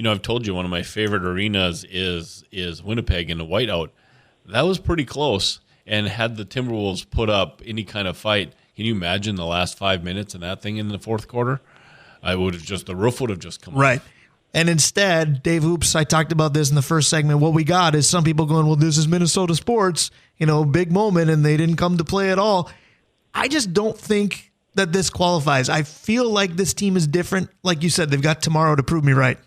I've told you one of my favorite arenas is Winnipeg in the whiteout. That was pretty close, and had the Timberwolves put up any kind of fight, can you imagine the last 5 minutes in that thing in the fourth quarter? The roof would have just come right. off. And instead, Dave Hoops, I talked about this in the first segment. What we got is some people going, well, this is Minnesota sports, big moment, and they didn't come to play at all. I just don't think that this qualifies. I feel like this team is different. Like you said, they've got tomorrow to prove me right.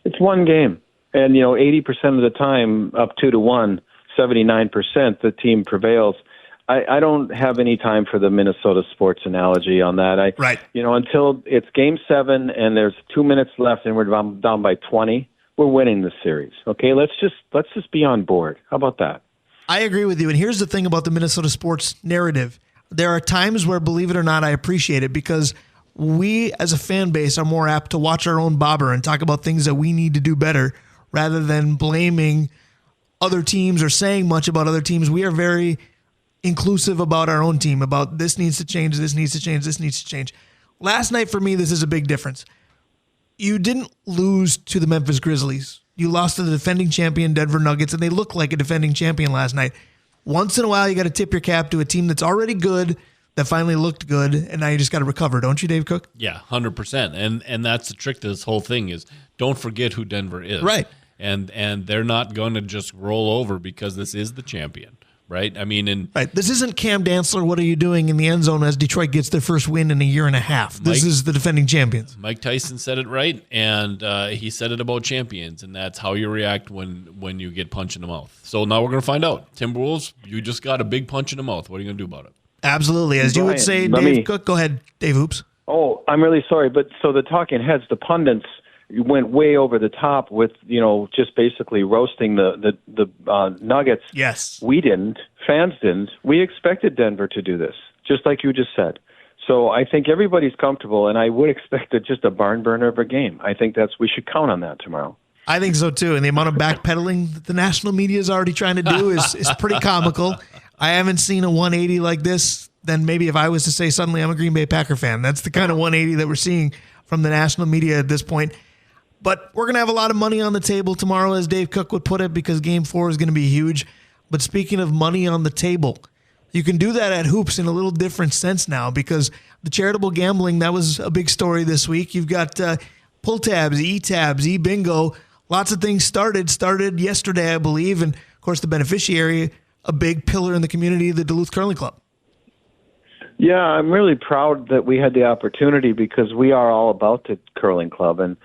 It's one game, and 80% of the time, up 2-1, 79%, the team prevails. I don't have any time for the Minnesota sports analogy on that. Right. Until it's Game 7 and there's 2 minutes left and we're down by 20, we're winning the series. Okay, let's just be on board. How about that? I agree with you. And here's the thing about the Minnesota sports narrative: there are times where, believe it or not, I appreciate it because we as a fan base are more apt to watch our own bobber and talk about things that we need to do better rather than blaming other teams or saying much about other teams. We are very inclusive about our own team, about this needs to change, this needs to change, this needs to change. Last night for me, this is a big difference. You didn't lose to the Memphis Grizzlies. You lost to the defending champion Denver Nuggets, and they look like a defending champion last night. Once in a while, you got to tip your cap to a team that's already good, that finally looked good, and now you just got to recover, don't you, Dave Cook? Yeah, 100%. And that's the trick to this whole thing is don't forget who Denver is. Right. And they're not going to just roll over because this is the champion, right? I mean, right. This isn't Cam Dantzler, what are you doing in the end zone as Detroit gets their first win in a year and a half. This is the defending champions. Mike Tyson said it right, and he said it about champions, and that's how you react when you get punched in the mouth. So now we're going to find out. Timberwolves, you just got a big punch in the mouth. What are you going to do about it? Absolutely. As you would say, Dave Cook, go ahead, Dave Hoops. Oh, I'm really sorry, but so the talking heads, the pundits, went way over the top with, just basically roasting the Nuggets. Yes. We didn't. Fans didn't. We expected Denver to do this, just like you just said. So I think everybody's comfortable, and I would expect just a barn burner of a game. I think we should count on that tomorrow. I think so, too. And the amount of backpedaling that the national media is already trying to do is pretty comical. I haven't seen a 180 like this. Then maybe if I was to say suddenly I'm a Green Bay Packer fan, that's the kind of 180 that we're seeing from the national media at this point. But we're going to have a lot of money on the table tomorrow, as Dave Cook would put it, because Game 4 is going to be huge. But speaking of money on the table, you can do that at Hoops in a little different sense now, because the charitable gambling, that was a big story this week. You've got pull tabs, e-tabs, e-bingo. Lots of things started yesterday, I believe. And, of course, the beneficiary, a big pillar in the community, the Duluth Curling Club. Yeah, I'm really proud that we had the opportunity because we are all about the curling club, and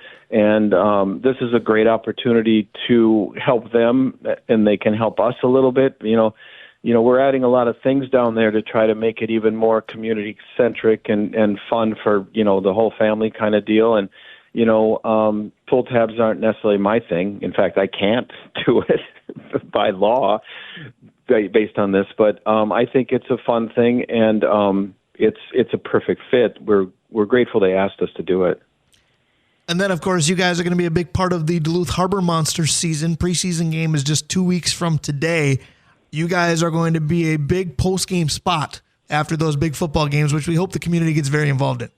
this is a great opportunity to help them, and they can help us a little bit. We're adding a lot of things down there to try to make it even more community centric and fun for the whole family kind of deal. And pull tabs aren't necessarily my thing. In fact, I can't do it by law based on this, but I think it's a fun thing, and it's a perfect fit. We're grateful they asked us to do it. And then, of course, you guys are going to be a big part of the Duluth Harbor Monsters season. Preseason game is just 2 weeks from today. You guys are going to be a big post-game spot after those big football games, which we hope the community gets very involved in.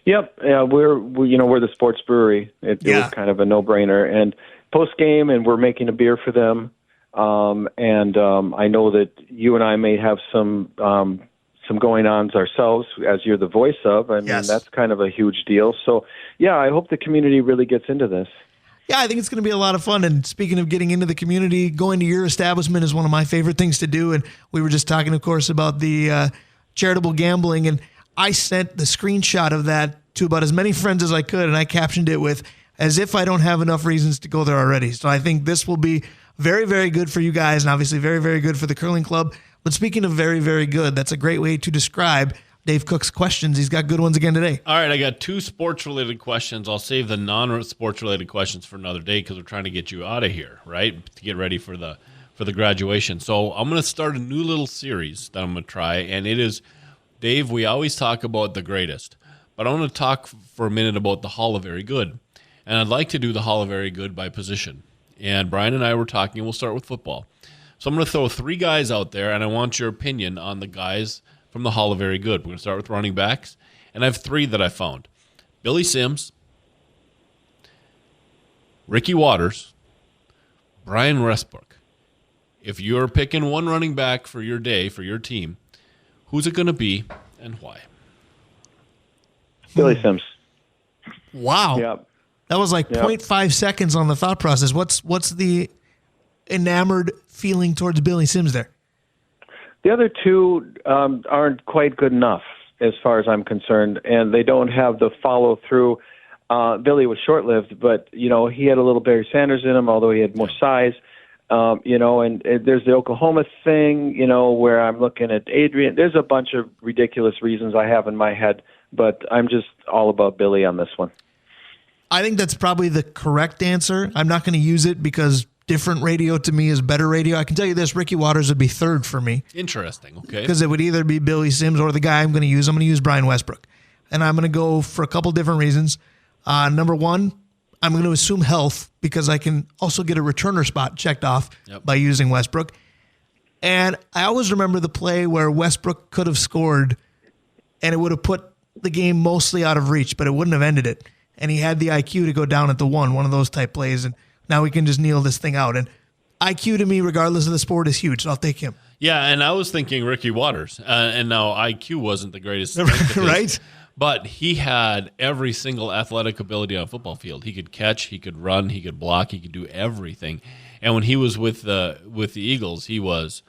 Yep, yeah, we're the sports brewery. It was kind of a no-brainer. And post-game, and we're making a beer for them. I know that you and I may have some going-ons ourselves, as you're the voice of. I mean, That's kind of a huge deal. So, yeah, I hope the community really gets into this. Yeah, I think it's going to be a lot of fun. And speaking of getting into the community, going to your establishment is one of my favorite things to do. And we were just talking, of course, about the charitable gambling. And I sent the screenshot of that to about as many friends as I could, and I captioned it with, as if I don't have enough reasons to go there already. So I think this will be very, very good for you guys, and obviously very, very good for the curling club. But speaking of very, very good, that's a great way to describe Dave Cook's questions. He's got good ones again today. All right, I got 2 sports-related questions. I'll save the non-sports-related questions for another day because we're trying to get you out of here, right, to get ready for the graduation. So I'm going to start a new little series that I'm going to try, and it is, Dave, we always talk about the greatest, but I want to talk for a minute about the Hall of Very Good. And I'd like to do the Hall of Very Good by position. And Brian and I were talking, we'll start with football. So I'm going to throw 3 guys out there, and I want your opinion on the guys from the Hall of Very Good. We're going to start with running backs, and I have 3 that I found. Billy Sims, Ricky Waters, Brian Westbrook. If you're picking one running back for your day, for your team, who's it going to be and why? Billy Sims. Wow. Yep. That was like 0.5 seconds on the thought process. What's the enamored feeling towards Billy Sims there? The other 2 aren't quite good enough as far as I'm concerned, and they don't have the follow-through. Billy was short-lived, but, he had a little Barry Sanders in him, although he had more size. And there's the Oklahoma thing, where I'm looking at Adrian. There's a bunch of ridiculous reasons I have in my head, but I'm just all about Billy on this one. I think that's probably the correct answer. I'm not going to use it because different radio to me is better radio. I can tell you this, Ricky Waters would be 3rd for me. Interesting, okay. Because it would either be Billy Sims or the guy I'm going to use. I'm going to use Brian Westbrook. And I'm going to go for a couple different reasons. Number one, I'm going to assume health because I can also get a returner spot checked off by using Westbrook. And I always remember the play where Westbrook could have scored and it would have put the game mostly out of reach, but it wouldn't have ended it. And he had the IQ to go down at the one of those type plays. And now we can just kneel this thing out. And IQ to me, regardless of the sport, is huge. So I'll take him. Yeah, and I was thinking Ricky Waters. And now IQ wasn't the greatest. Right? But he had every single athletic ability on a football field. He could catch, he could run, he could block, he could do everything. And when he was with the Eagles, he was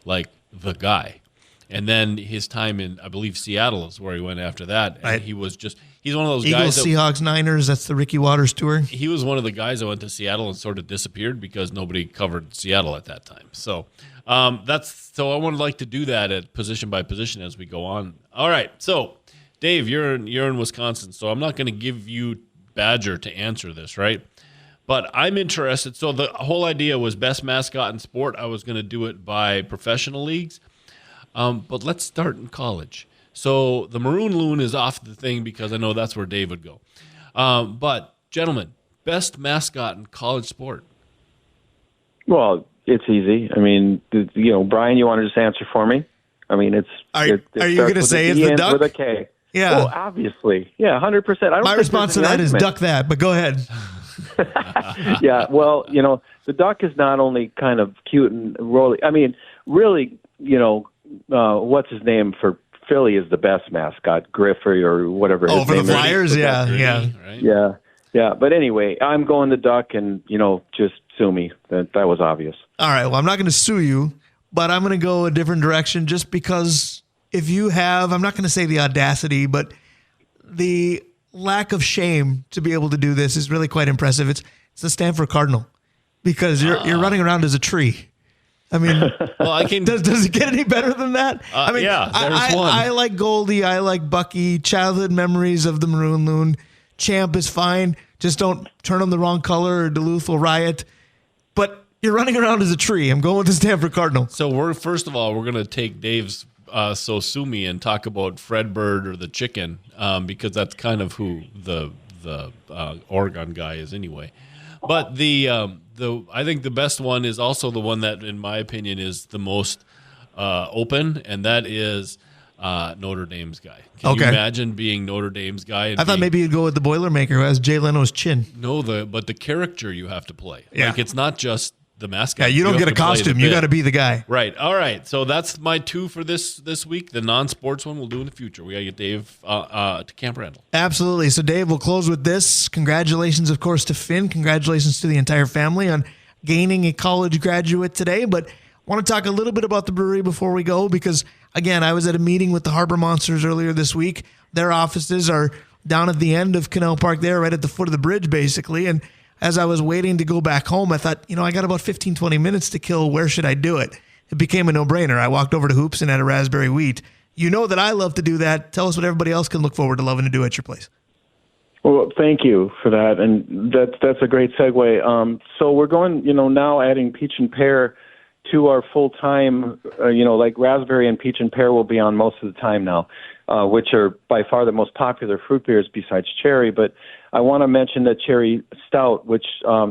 like the guy. And then his time in, I believe, Seattle is where he went after that. And right. he was just, he's one of those Eagles, guys. Seahawks, Niners, that's the Ricky Waters tour. He was one of the guys that went to Seattle and sort of disappeared because nobody covered Seattle at that time. So I would like to do that at position by position as we go on. All right. So Dave, you're in Wisconsin, so I'm not going to give you Badger to answer this, right? But I'm interested. So the whole idea was best mascot in sport. I was going to do it by professional leagues. But let's start in college. So the Maroon Loon is off the thing because I know that's where Dave would go. But, gentlemen, best mascot in college sport. Well, it's easy. I mean, Brian, you want to just answer for me? I mean, Are you going to say it's the duck? With a K. Yeah. Oh, obviously. Yeah, 100%. My response to that is duck that, but go ahead. Yeah, well, the duck is not only kind of cute and rolly. I mean, really, what's his name for Philly is the best mascot, Griffey or whatever his name is. For the Flyers? Yeah. Right? Yeah. But anyway, I'm going the duck and, just sue me. That was obvious. All right, well, I'm not going to sue you, but I'm going to go a different direction just because if you have, I'm not going to say the audacity, but the lack of shame to be able to do this is really quite impressive. It's the Stanford Cardinal because you're running around as a tree. I mean, well, I can. Does it get any better than that? I mean, yeah, there's one. I like Goldie. I like Bucky. Childhood memories of the Maroon Loon. Champ is fine. Just don't turn them the wrong color or Duluth will riot. But you're running around as a tree. I'm going with the Stanford Cardinal. So we're going to take Dave's So Sue Me and talk about Fred Bird or the chicken because that's kind of who the Oregon guy is anyway. But I think the best one is also the one that, in my opinion, is the most open, and that is Notre Dame's guy. Can you imagine being Notre Dame's guy? I thought maybe you'd go with the Boilermaker who has Jay Leno's chin. No, but the character you have to play. Yeah. Like it's not just the mascot. Yeah, you don't get a costume. You got to be the guy. Right. All right. So that's my two for this week. The non-sports one we'll do in the future. We got to get Dave to Camp Randall. Absolutely. So, Dave, we'll close with this. Congratulations, of course, to Finn. Congratulations to the entire family on gaining a college graduate today. But I want to talk a little bit about the brewery before we go because, again, I was at a meeting with the Harbor Monsters earlier this week. Their offices are down at the end of Canal Park there, right at the foot of the bridge, basically. And as I was waiting to go back home, I thought, I got about 15, 20 minutes to kill. Where should I do it? It became a no-brainer. I walked over to Hoops and had a raspberry wheat. You know that I love to do that. Tell us what everybody else can look forward to loving to do at your place. Well, thank you for that, and that's a great segue. So we're going, now adding peach and pear to our full-time, like raspberry and peach and pear will be on most of the time now, which are by far the most popular fruit beers besides cherry. But I want to mention that Cherry Stout, which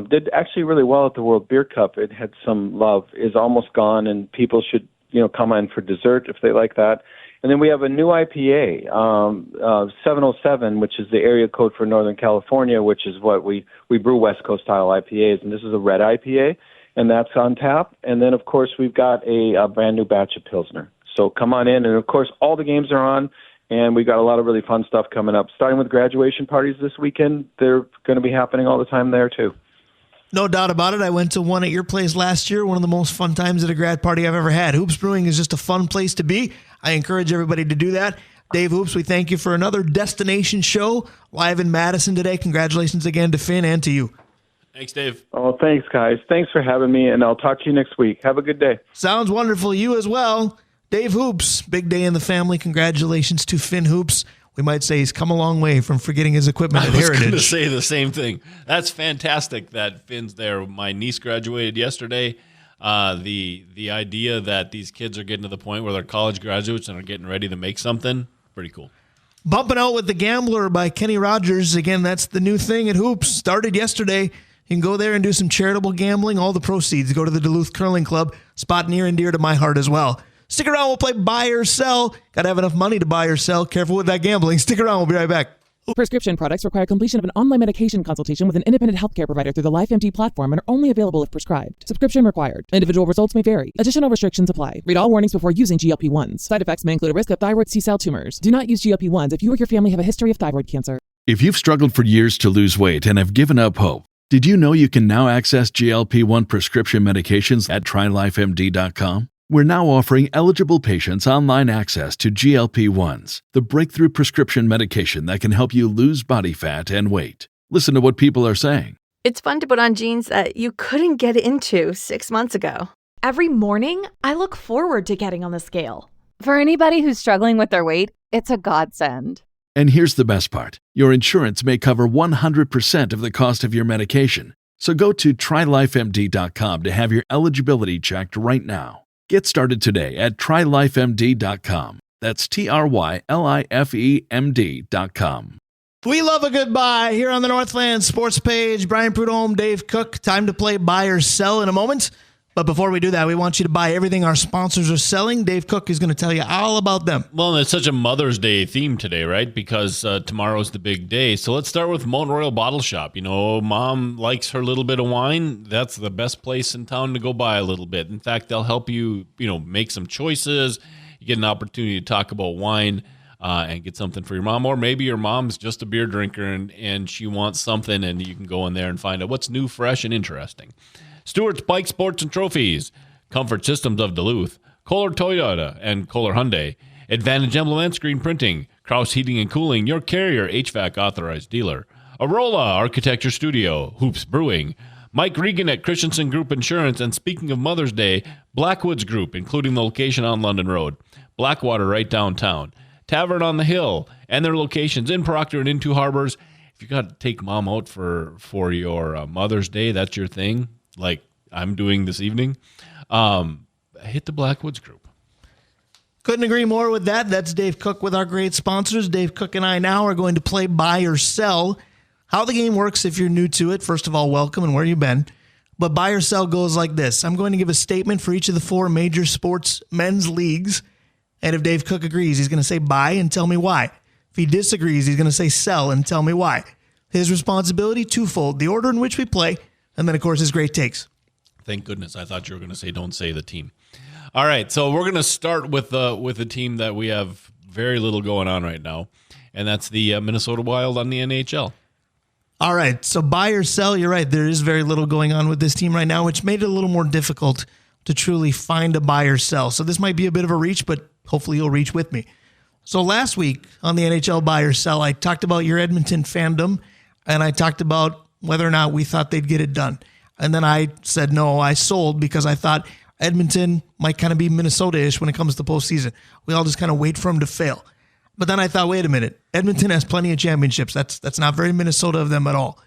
did actually really well at the World Beer Cup, it had some love, is almost gone, and people should, come on for dessert if they like that. And then we have a new IPA, 707, which is the area code for Northern California, which is what we brew West Coast style IPAs, and this is a red IPA, and that's on tap. And then, of course, we've got a brand new batch of Pilsner. So come on in, and of course, all the games are on. And we got a lot of really fun stuff coming up. Starting with graduation parties this weekend, they're going to be happening all the time there, too. No doubt about it. I went to one at your place last year, one of the most fun times at a grad party I've ever had. Hoops Brewing is just a fun place to be. I encourage everybody to do that. Dave Hoops, we thank you for another destination show live in Madison today. Congratulations again to Finn and to you. Thanks, Dave. Oh, thanks, guys. Thanks for having me, and I'll talk to you next week. Have a good day. Sounds wonderful. You as well. Dave Hoops, big day in the family. Congratulations to Finn Hoops. We might say he's come a long way from forgetting his equipment at Heritage. I was going to say the same thing. That's fantastic that Finn's there. My niece graduated yesterday. The idea that these kids are getting to the point where they're college graduates and are getting ready to make something, pretty cool. Bumping Out with the Gambler by Kenny Rogers. Again, that's the new thing at Hoops. Started yesterday. You can go there and do some charitable gambling. All the proceeds go to the Duluth Curling Club, spot near and dear to my heart as well. Stick around. We'll play buy or sell. Got to have enough money to buy or sell. Careful with that gambling. Stick around. We'll be right back. Prescription products require completion of an online medication consultation with an independent healthcare provider through the LifeMD platform and are only available if prescribed. Subscription required. Individual results may vary. Additional restrictions apply. Read all warnings before using GLP-1s. Side effects may include a risk of thyroid C-cell tumors. Do not use GLP-1s if you or your family have a history of thyroid cancer. If you've struggled for years to lose weight and have given up hope, did you know you can now access GLP-1 prescription medications at TryLifeMD.com? We're now offering eligible patients online access to GLP-1s, the breakthrough prescription medication that can help you lose body fat and weight. Listen to what people are saying. It's fun to put on jeans that you couldn't get into 6 months ago. Every morning, I look forward to getting on the scale. For anybody who's struggling with their weight, it's a godsend. And here's the best part. Your insurance may cover 100% of the cost of your medication. So go to TryLifeMD.com to have your eligibility checked right now. Get started today at TryLifeMD.com. That's TryLifeMD.com. We love a good buy here on the Northland Sports Page. Brian Prudhomme, Dave Cook. Time to play buy or sell in a moment. But before we do that, we want you to buy everything our sponsors are selling. Dave Cook is going to tell you all about them. Well, it's such a Mother's Day theme today, right? Because tomorrow's the big day. So let's start with Mountain Royal Bottle Shop. You know, mom likes her little bit of wine. That's the best place in town to go buy a little bit. In fact, they'll help you, make some choices. You get an opportunity to talk about wine and get something for your mom. Or maybe your mom's just a beer drinker and she wants something, and you can go in there and find out what's new, fresh, and interesting. Stewart's Bike Sports and Trophies, Comfort Systems of Duluth, Kohler Toyota and Kohler Hyundai, Advantage Emblem and Screen Printing, Kraus Heating and Cooling, your Carrier HVAC authorized dealer, Arola Architecture Studio, Hoops Brewing, Mike Regan at Christensen Group Insurance, and speaking of Mother's Day, Blackwoods Group, including the location on London Road, Blackwater right downtown, Tavern on the Hill, and their locations in Proctor and in Two Harbors. If you got to take mom out for your Mother's Day, that's your thing, like I'm doing this evening, hit the Blackwoods Group. Couldn't agree more with that. That's Dave Cook with our great sponsors. Dave Cook and I now are going to play buy or sell. How the game works if you're new to it, first of all, welcome and where you've been. But buy or sell goes like this. I'm going to give a statement for each of the 4 major sports men's leagues. And if Dave Cook agrees, he's going to say buy and tell me why. If he disagrees, he's going to say sell and tell me why. His responsibility, twofold. The order in which we play, and then, of course, his great takes. Thank goodness. I thought you were going to say don't say the team. All right, so we're going to start with the team that we have very little going on right now, and that's the Minnesota Wild on the NHL. All right, so buy or sell, you're right. There is very little going on with this team right now, which made it a little more difficult to truly find a buy or sell. So this might be a bit of a reach, but hopefully you'll reach with me. So last week on the NHL buy or sell, I talked about your Edmonton fandom, and I talked about whether or not we thought they'd get it done. And then I said, no, I sold because I thought Edmonton might kind of be Minnesota-ish when it comes to postseason. We all just kind of wait for them to fail. But then I thought, wait a minute, Edmonton has plenty of championships. That's not very Minnesota of them at all.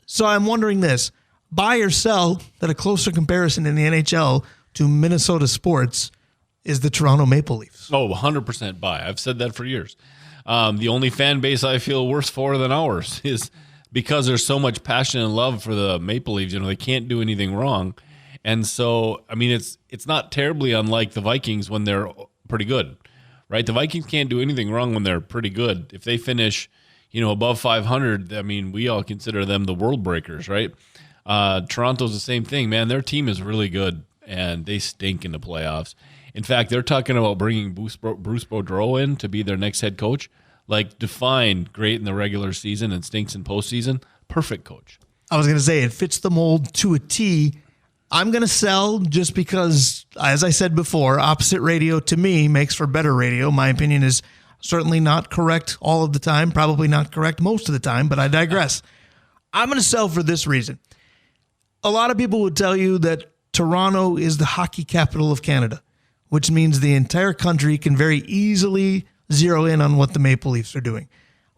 So I'm wondering this, buy or sell that a closer comparison in the NHL to Minnesota sports is the Toronto Maple Leafs. Oh, 100% buy. I've said that for years. The only fan base I feel worse for than ours is because there's so much passion and love for the Maple Leafs. They can't do anything wrong. And so, I mean, it's not terribly unlike the Vikings when they're pretty good, right? The Vikings can't do anything wrong when they're pretty good. If they finish, above 500, I mean, we all consider them the world breakers, right? Toronto's the same thing, man. Their team is really good, and they stink in the playoffs. In fact, they're talking about bringing Bruce Boudreau in to be their next head coach. Like, defined great in the regular season and stinks in postseason. Perfect coach. I was going to say, it fits the mold to a T. I'm going to sell just because, as I said before, opposite radio to me makes for better radio. My opinion is certainly not correct all of the time, probably not correct most of the time, but I digress. I'm going to sell for this reason. A lot of people would tell you that Toronto is the hockey capital of Canada, which means the entire country can very easily zero in on what the Maple Leafs are doing.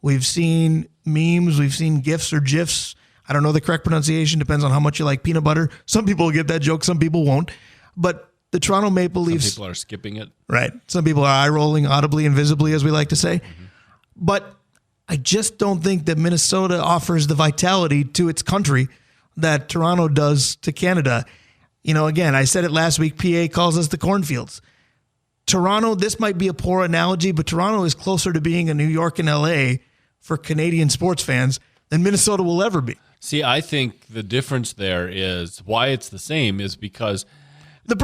We've seen memes, we've seen GIFs or GIFs. I don't know the correct pronunciation, depends on how much you like peanut butter. Some people will get that joke, some people won't. But the Toronto Maple Leafs... Some people are skipping it. Right. Some people are eye-rolling audibly and visibly, as we like to say. Mm-hmm. But I just don't think that Minnesota offers the vitality to its country that Toronto does to Canada. Again, I said it last week, PA calls us the cornfields. Toronto, this might be a poor analogy, but Toronto is closer to being a New York and LA for Canadian sports fans than Minnesota will ever be. See, I think the difference there is why it's the same is because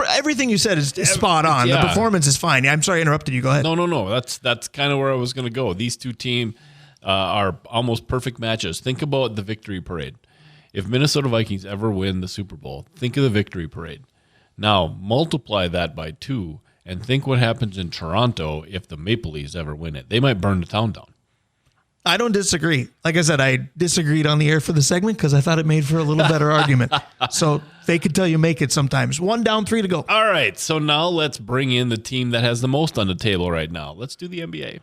everything you said is spot on. Yeah. The performance is fine. I'm sorry I interrupted you. Go ahead. No. That's kind of where I was going to go. These two teams are almost perfect matches. Think about the victory parade. If Minnesota Vikings ever win the Super Bowl, think of the victory parade. Now, multiply that by 2 and think what happens in Toronto if the Maple Leafs ever win it. They might burn the town down. I don't disagree. Like I said, I disagreed on the air for the segment because I thought it made for a little better argument. So fake it till you make it sometimes. 1 down, 3 to go. All right, so now let's bring in the team that has the most on the table right now. Let's do the NBA.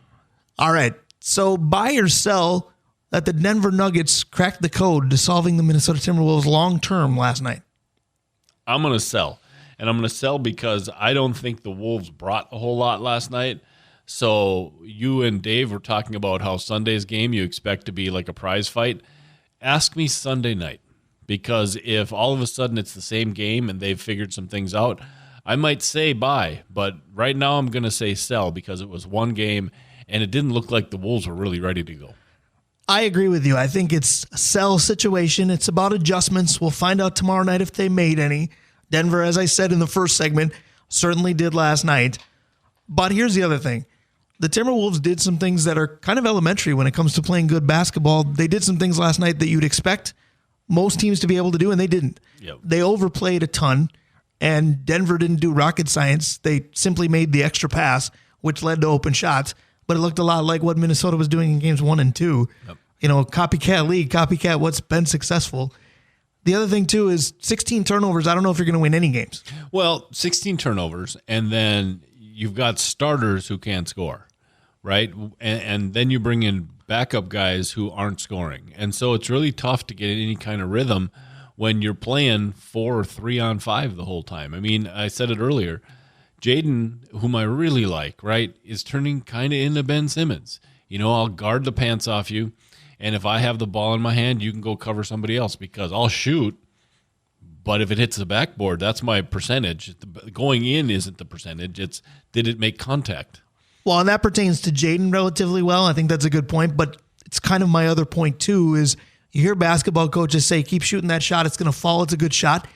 All right, so buy or sell that the Denver Nuggets cracked the code to solving the Minnesota Timberwolves long-term last night. I'm going to sell. And I'm going to sell because I don't think the Wolves brought a whole lot last night. So you and Dave were talking about how Sunday's game you expect to be like a prize fight. Ask me Sunday night, because if all of a sudden it's the same game and they've figured some things out, I might say buy. But right now I'm going to say sell because it was one game and it didn't look like the Wolves were really ready to go. I agree with you. I think it's a sell situation. It's about adjustments. We'll find out tomorrow night if they made any. Denver, as I said in the first segment, certainly did last night. But here's the other thing. The Timberwolves did some things that are kind of elementary when it comes to playing good basketball. They did some things last night that you'd expect most teams to be able to do, and they didn't. Yep. They overplayed a ton, and Denver didn't do rocket science. They simply made the extra pass, which led to open shots, but it looked a lot like what Minnesota was doing in games 1 and 2. Yep. Copycat league, copycat what's been successful. The other thing, too, is 16 turnovers. I don't know if you're going to win any games. Well, 16 turnovers, and then you've got starters who can't score, right? And then you bring in backup guys who aren't scoring. And so it's really tough to get any kind of rhythm when you're playing 4 or 3-on-5 the whole time. I mean, I said it earlier. Jaden, whom I really like, right, is turning kind of into Ben Simmons. I'll guard the pants off you. And if I have the ball in my hand, you can go cover somebody else because I'll shoot. But if it hits the backboard, that's my percentage. Going in isn't the percentage. It's did it make contact? Well, and that pertains to Jaden relatively well. I think that's a good point. But it's kind of my other point, too, is you hear basketball coaches say, keep shooting that shot. It's going to fall. It's a good shot.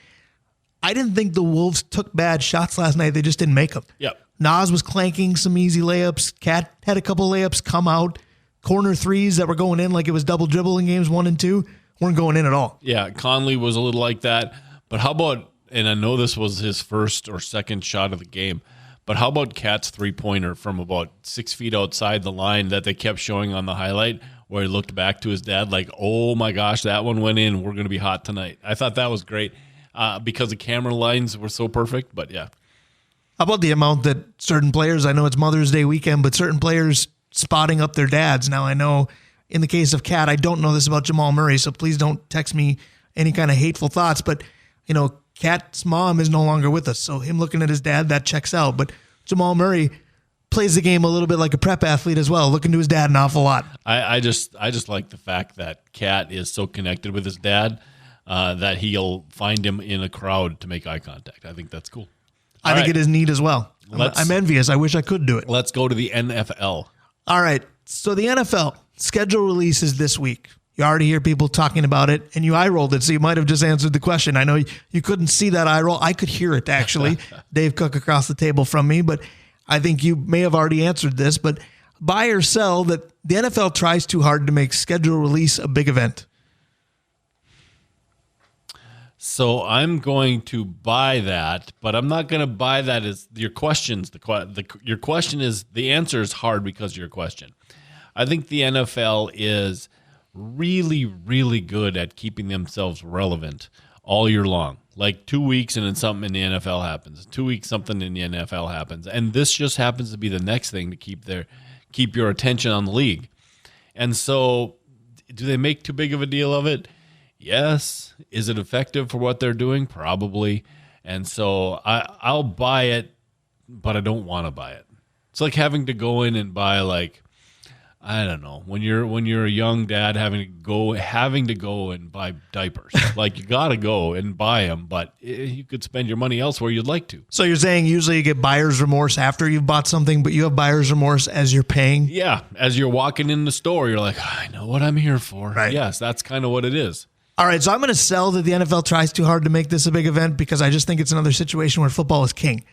I didn't think the Wolves took bad shots last night. They just didn't make them. Yep. Nas was clanking some easy layups. Cat had a couple layups come out. Corner threes that were going in like it was double dribble in games 1 and 2 weren't going in at all. Yeah, Conley was a little like that. But how about, and I know this was his first or second shot of the game, but how about Cat's three-pointer from about 6 feet outside the line that they kept showing on the highlight where he looked back to his dad like, oh my gosh, that one went in. We're going to be hot tonight. I thought that was great because the camera lines were so perfect, but yeah. How about the amount that certain players, I know it's Mother's Day weekend, but certain players spotting up their dads. Now, I know in the case of Cat, I don't know this about Jamal Murray, so please don't text me any kind of hateful thoughts, but Cat's mom is no longer with us, so him looking at his dad, that checks out. But Jamal Murray plays the game a little bit like a prep athlete as well, looking to his dad an awful lot. I just like the fact that Cat is so connected with his dad that he'll find him in a crowd to make eye contact. I think that's cool. I think it is neat as well. I'm envious. I wish I could do it. Let's go to the NFL. All right, so the NFL schedule releases this week. You already hear people talking about it, and you eye-rolled it, so you might have just answered the question. I know you couldn't see that eye roll. I could hear it, actually. Dave Cook across the table from me, but I think you may have already answered this. But buy or sell that the NFL tries too hard to make schedule release a big event. So I'm going to buy that, but I'm not going to buy that as your questions. Your question is, the answer is hard because of your question. I think the NFL is really, really good at keeping themselves relevant all year long. Like 2 weeks and then something in the NFL happens. 2 weeks, something in the NFL happens. And this just happens to be the next thing to keep your attention on the league. And so do they make too big of a deal of it? Yes. Is it effective for what they're doing? Probably. And so I'll buy it, but I don't want to buy it. It's like having to go in and buy like I don't know. When you're a young dad having to go and buy diapers, like you got to go and buy them, but you could spend your money elsewhere you'd like to. So you're saying usually you get buyer's remorse after you've bought something, but you have buyer's remorse as you're paying? Yeah. As you're walking in the store, you're like, I know what I'm here for. Right. Yes, that's kind of what it is. All right, so I'm going to sell that the NFL tries too hard to make this a big event because I just think it's another situation where football is king.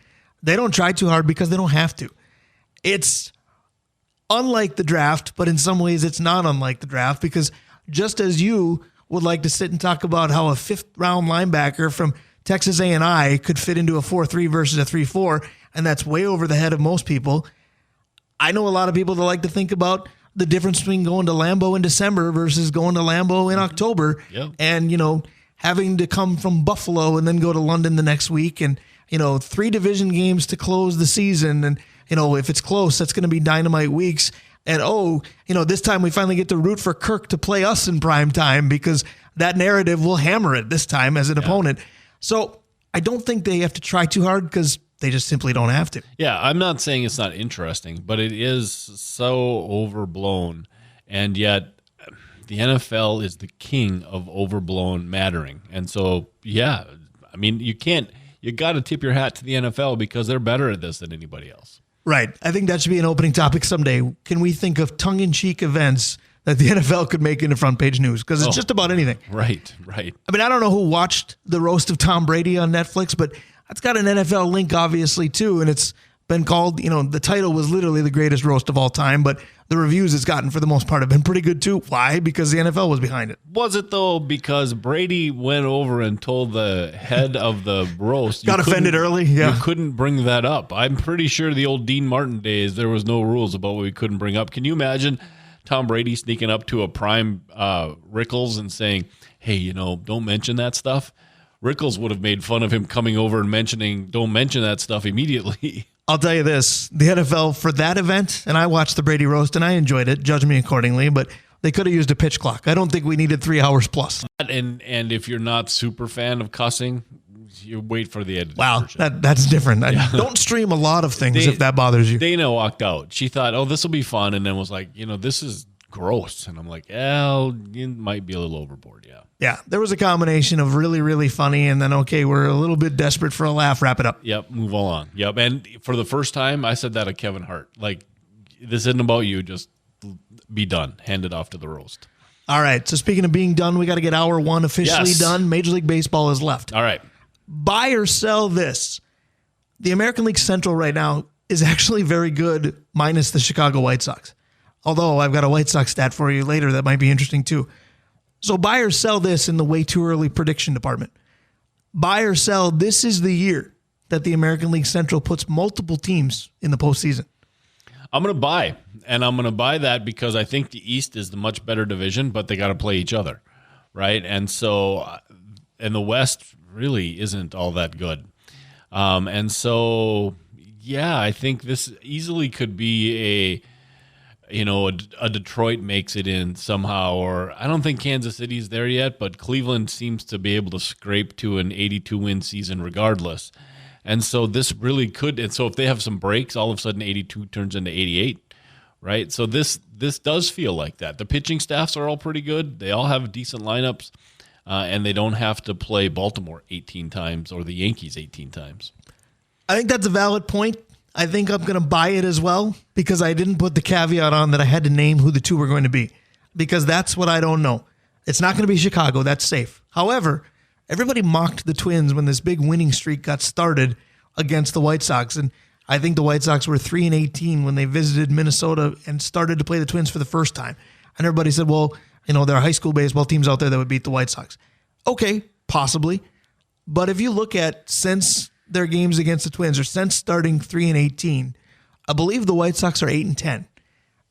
They don't try too hard because they don't have to. It's unlike the draft, but in some ways it's not unlike the draft because just as you would like to sit and talk about how a fifth-round linebacker from Texas A&I could fit into a 4-3 versus a 3-4, and that's way over the head of most people, I know a lot of people that like to think about the difference between going to Lambeau in December versus going to Lambeau in October. Yep. And, having to come from Buffalo and then go to London the next week and, 3 division games to close the season. And, if it's close, that's going to be dynamite weeks. And, this time we finally get to root for Kirk to play us in prime time because that narrative will hammer it this time as an opponent. So I don't think they have to try too hard because they just simply don't have to. Yeah, I'm not saying it's not interesting, but it is so overblown. And yet the NFL is the king of overblown mattering. And so, yeah, I mean, you got to tip your hat to the NFL because they're better at this than anybody else. Right. I think that should be an opening topic someday. Can we think of tongue-in-cheek events that the NFL could make into front page news? Because it's just about anything. Right. I mean, I don't know who watched the roast of Tom Brady on Netflix, but that's got an NFL link, obviously, too. And it's been called, the title was literally the greatest roast of all time, but the reviews it's gotten for the most part have been pretty good, too. Why? Because the NFL was behind it. Was it, though, because Brady went over and told the head of the roast. Got offended early? Yeah. You couldn't bring that up. I'm pretty sure the old Dean Martin days, there was no rules about what we couldn't bring up. Can you imagine Tom Brady sneaking up to a prime Rickles and saying, hey, don't mention that stuff? Rickles would have made fun of him coming over and don't mention that stuff immediately. I'll tell you this, the NFL for that event, and I watched the Brady roast and I enjoyed it, judge me accordingly, but they could have used a pitch clock. I don't think we needed 3 hours plus. And if you're not super fan of cussing, you wait for the editing. Wow, that's different. Don't stream a lot of things if that bothers you. Dana walked out. She thought, this will be fun, and then was like, this is gross. And I'm like, it might be a little overboard, yeah. Yeah, there was a combination of really, really funny and then, okay, we're a little bit desperate for a laugh, wrap it up. Yep, move along. Yep, and for the first time, I said that to Kevin Hart. Like, this isn't about you, just be done. Hand it off to the roast. All right, so speaking of being done, we got to get hour 1 officially done. Major League Baseball is left. All right. Buy or sell this. The American League Central right now is actually very good, minus the Chicago White Sox. Although I've got a White Sox stat for you later that might be interesting too. So buy or sell this in the way too early prediction department. Buy or sell, this is the year that the American League Central puts multiple teams in the postseason. I'm going to buy, and I'm going to buy that because I think the East is the much better division, but they got to play each other, right? And so, and the West really isn't all that good. And so, yeah, I think this easily could be a Detroit makes it in somehow, or I don't think Kansas City's there yet, but Cleveland seems to be able to scrape to an 82-win season regardless. And so this really could, and so if they have some breaks, all of a sudden 82 turns into 88, right? So this does feel like that. The pitching staffs are all pretty good. They all have decent lineups, and they don't have to play Baltimore 18 times or the Yankees 18 times. I think that's a valid point. I think I'm going to buy it as well because I didn't put the caveat on that I had to name who the two were going to be because that's what I don't know. It's not going to be Chicago. That's safe. However, everybody mocked the Twins when this big winning streak got started against the White Sox. And I think the White Sox were 3-18 when they visited Minnesota and started to play the Twins for the first time. And everybody said, well, there are high school baseball teams out there that would beat the White Sox. Okay, possibly. But if you look at since their games against the Twins, or since starting 3-18, I believe the White Sox are 8-10.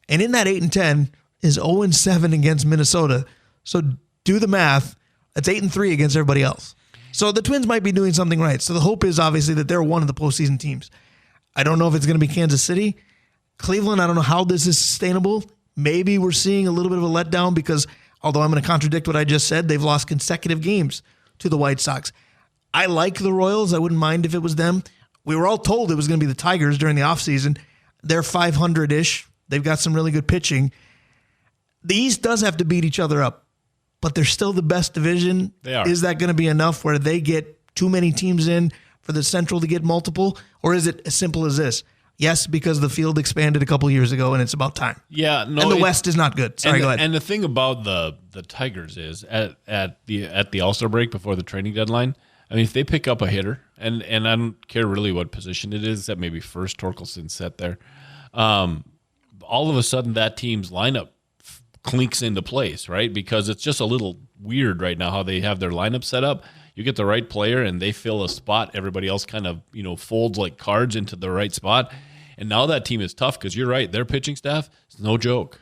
And in that 8-10 is 0-7 against Minnesota. So do the math. That's 8-3 against everybody else. So the Twins might be doing something right. So the hope is obviously that they're one of the postseason teams. I don't know if it's going to be Kansas City. Cleveland, I don't know how this is sustainable. Maybe we're seeing a little bit of a letdown because, although I'm going to contradict what I just said, they've lost consecutive games to the White Sox. I like the Royals. I wouldn't mind if it was them. We were all told it was going to be the Tigers during the offseason. They're 500-ish. They've got some really good pitching. The East does have to beat each other up, but they're still the best division. They are. Is that going to be enough where they get too many teams in for the Central to get multiple? Or is it as simple as this? Yes, because the field expanded a couple years ago and it's about time. Yeah, no, and the West is not good. Sorry, go ahead. And the thing about the Tigers is at the All-Star break before the trading deadline, I mean, if they pick up a hitter, and I don't care really what position it is, that maybe first Torkelson set there, all of a sudden that team's lineup clinks into place, right? Because it's just a little weird right now how they have their lineup set up. You get the right player and they fill a spot. Everybody else kind of, folds like cards into the right spot. And now that team is tough because you're right. Their pitching staff is no joke.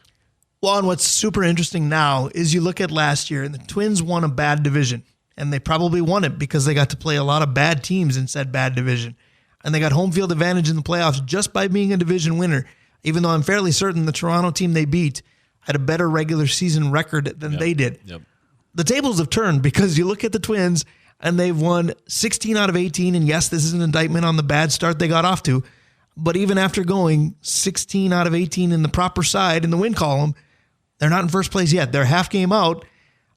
Well, and what's super interesting now is you look at last year and the Twins won a bad division. And they probably won it because they got to play a lot of bad teams in said bad division. And they got home field advantage in the playoffs just by being a division winner, even though I'm fairly certain the Toronto team they beat had a better regular season record than they did. Yep. The tables have turned because you look at the Twins and they've won 16 out of 18. And yes, this is an indictment on the bad start they got off to. But even after going 16 out of 18 in the proper side in the win column, they're not in first place yet. They're half game out.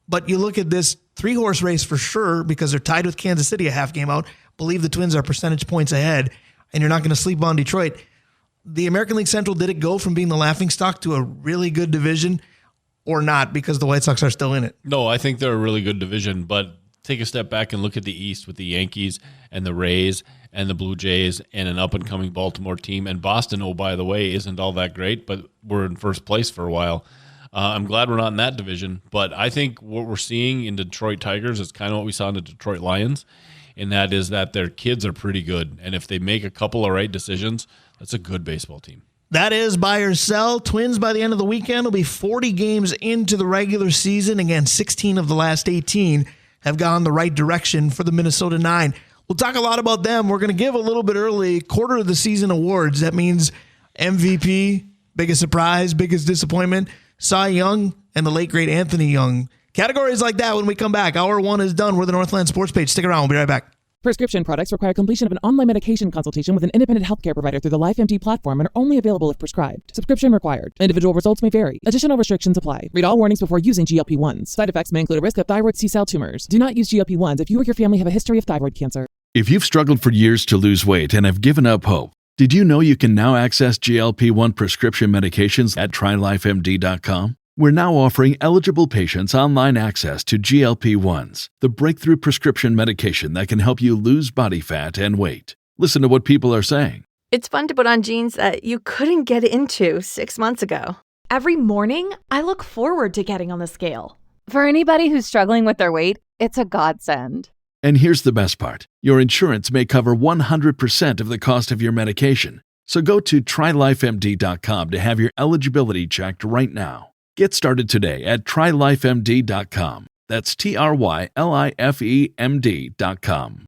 But you look at this 3-horse race for sure because they're tied with Kansas City a half game out. Believe the Twins are percentage points ahead, and you're not going to sleep on Detroit. The American League Central, did it go from being the laughingstock to a really good division or not because the White Sox are still in it? No, I think they're a really good division, but take a step back and look at the East with the Yankees and the Rays and the Blue Jays and an up-and-coming Baltimore team. And Boston, oh, by the way, isn't all that great, but we're in first place for a while. I'm glad we're not in that division, but I think what we're seeing in Detroit Tigers is kind of what we saw in the Detroit Lions, and that is that their kids are pretty good. And if they make a couple of right decisions, that's a good baseball team. That is buy or sell. Twins by the end of the weekend will be 40 games into the regular season. Again, 16 of the last 18 have gone the right direction for the Minnesota 9. We'll talk a lot about them. We're going to give a little bit early quarter of the season awards. That means MVP, biggest surprise, biggest disappointment, Cy Young, and the late, great Anthony Young. Categories like that when we come back. Hour 1 is done. We're the Northland Sports Page. Stick around. We'll be right back. Prescription products require completion of an online medication consultation with an independent healthcare provider through the LifeMD platform and are only available if prescribed. Subscription required. Individual results may vary. Additional restrictions apply. Read all warnings before using GLP-1s. Side effects may include a risk of thyroid C-cell tumors. Do not use GLP-1s if you or your family have a history of thyroid cancer. If you've struggled for years to lose weight and have given up hope, did you know you can now access GLP-1 prescription medications at TryLifeMD.com? We're now offering eligible patients online access to GLP-1s, the breakthrough prescription medication that can help you lose body fat and weight. Listen to what people are saying. It's fun to put on jeans that you couldn't get into 6 months ago. Every morning, I look forward to getting on the scale. For anybody who's struggling with their weight, it's a godsend. And here's the best part. Your insurance may cover 100% of the cost of your medication. So go to TryLifeMD.com to have your eligibility checked right now. Get started today at TryLifeMD.com. That's TryLifeMD.com.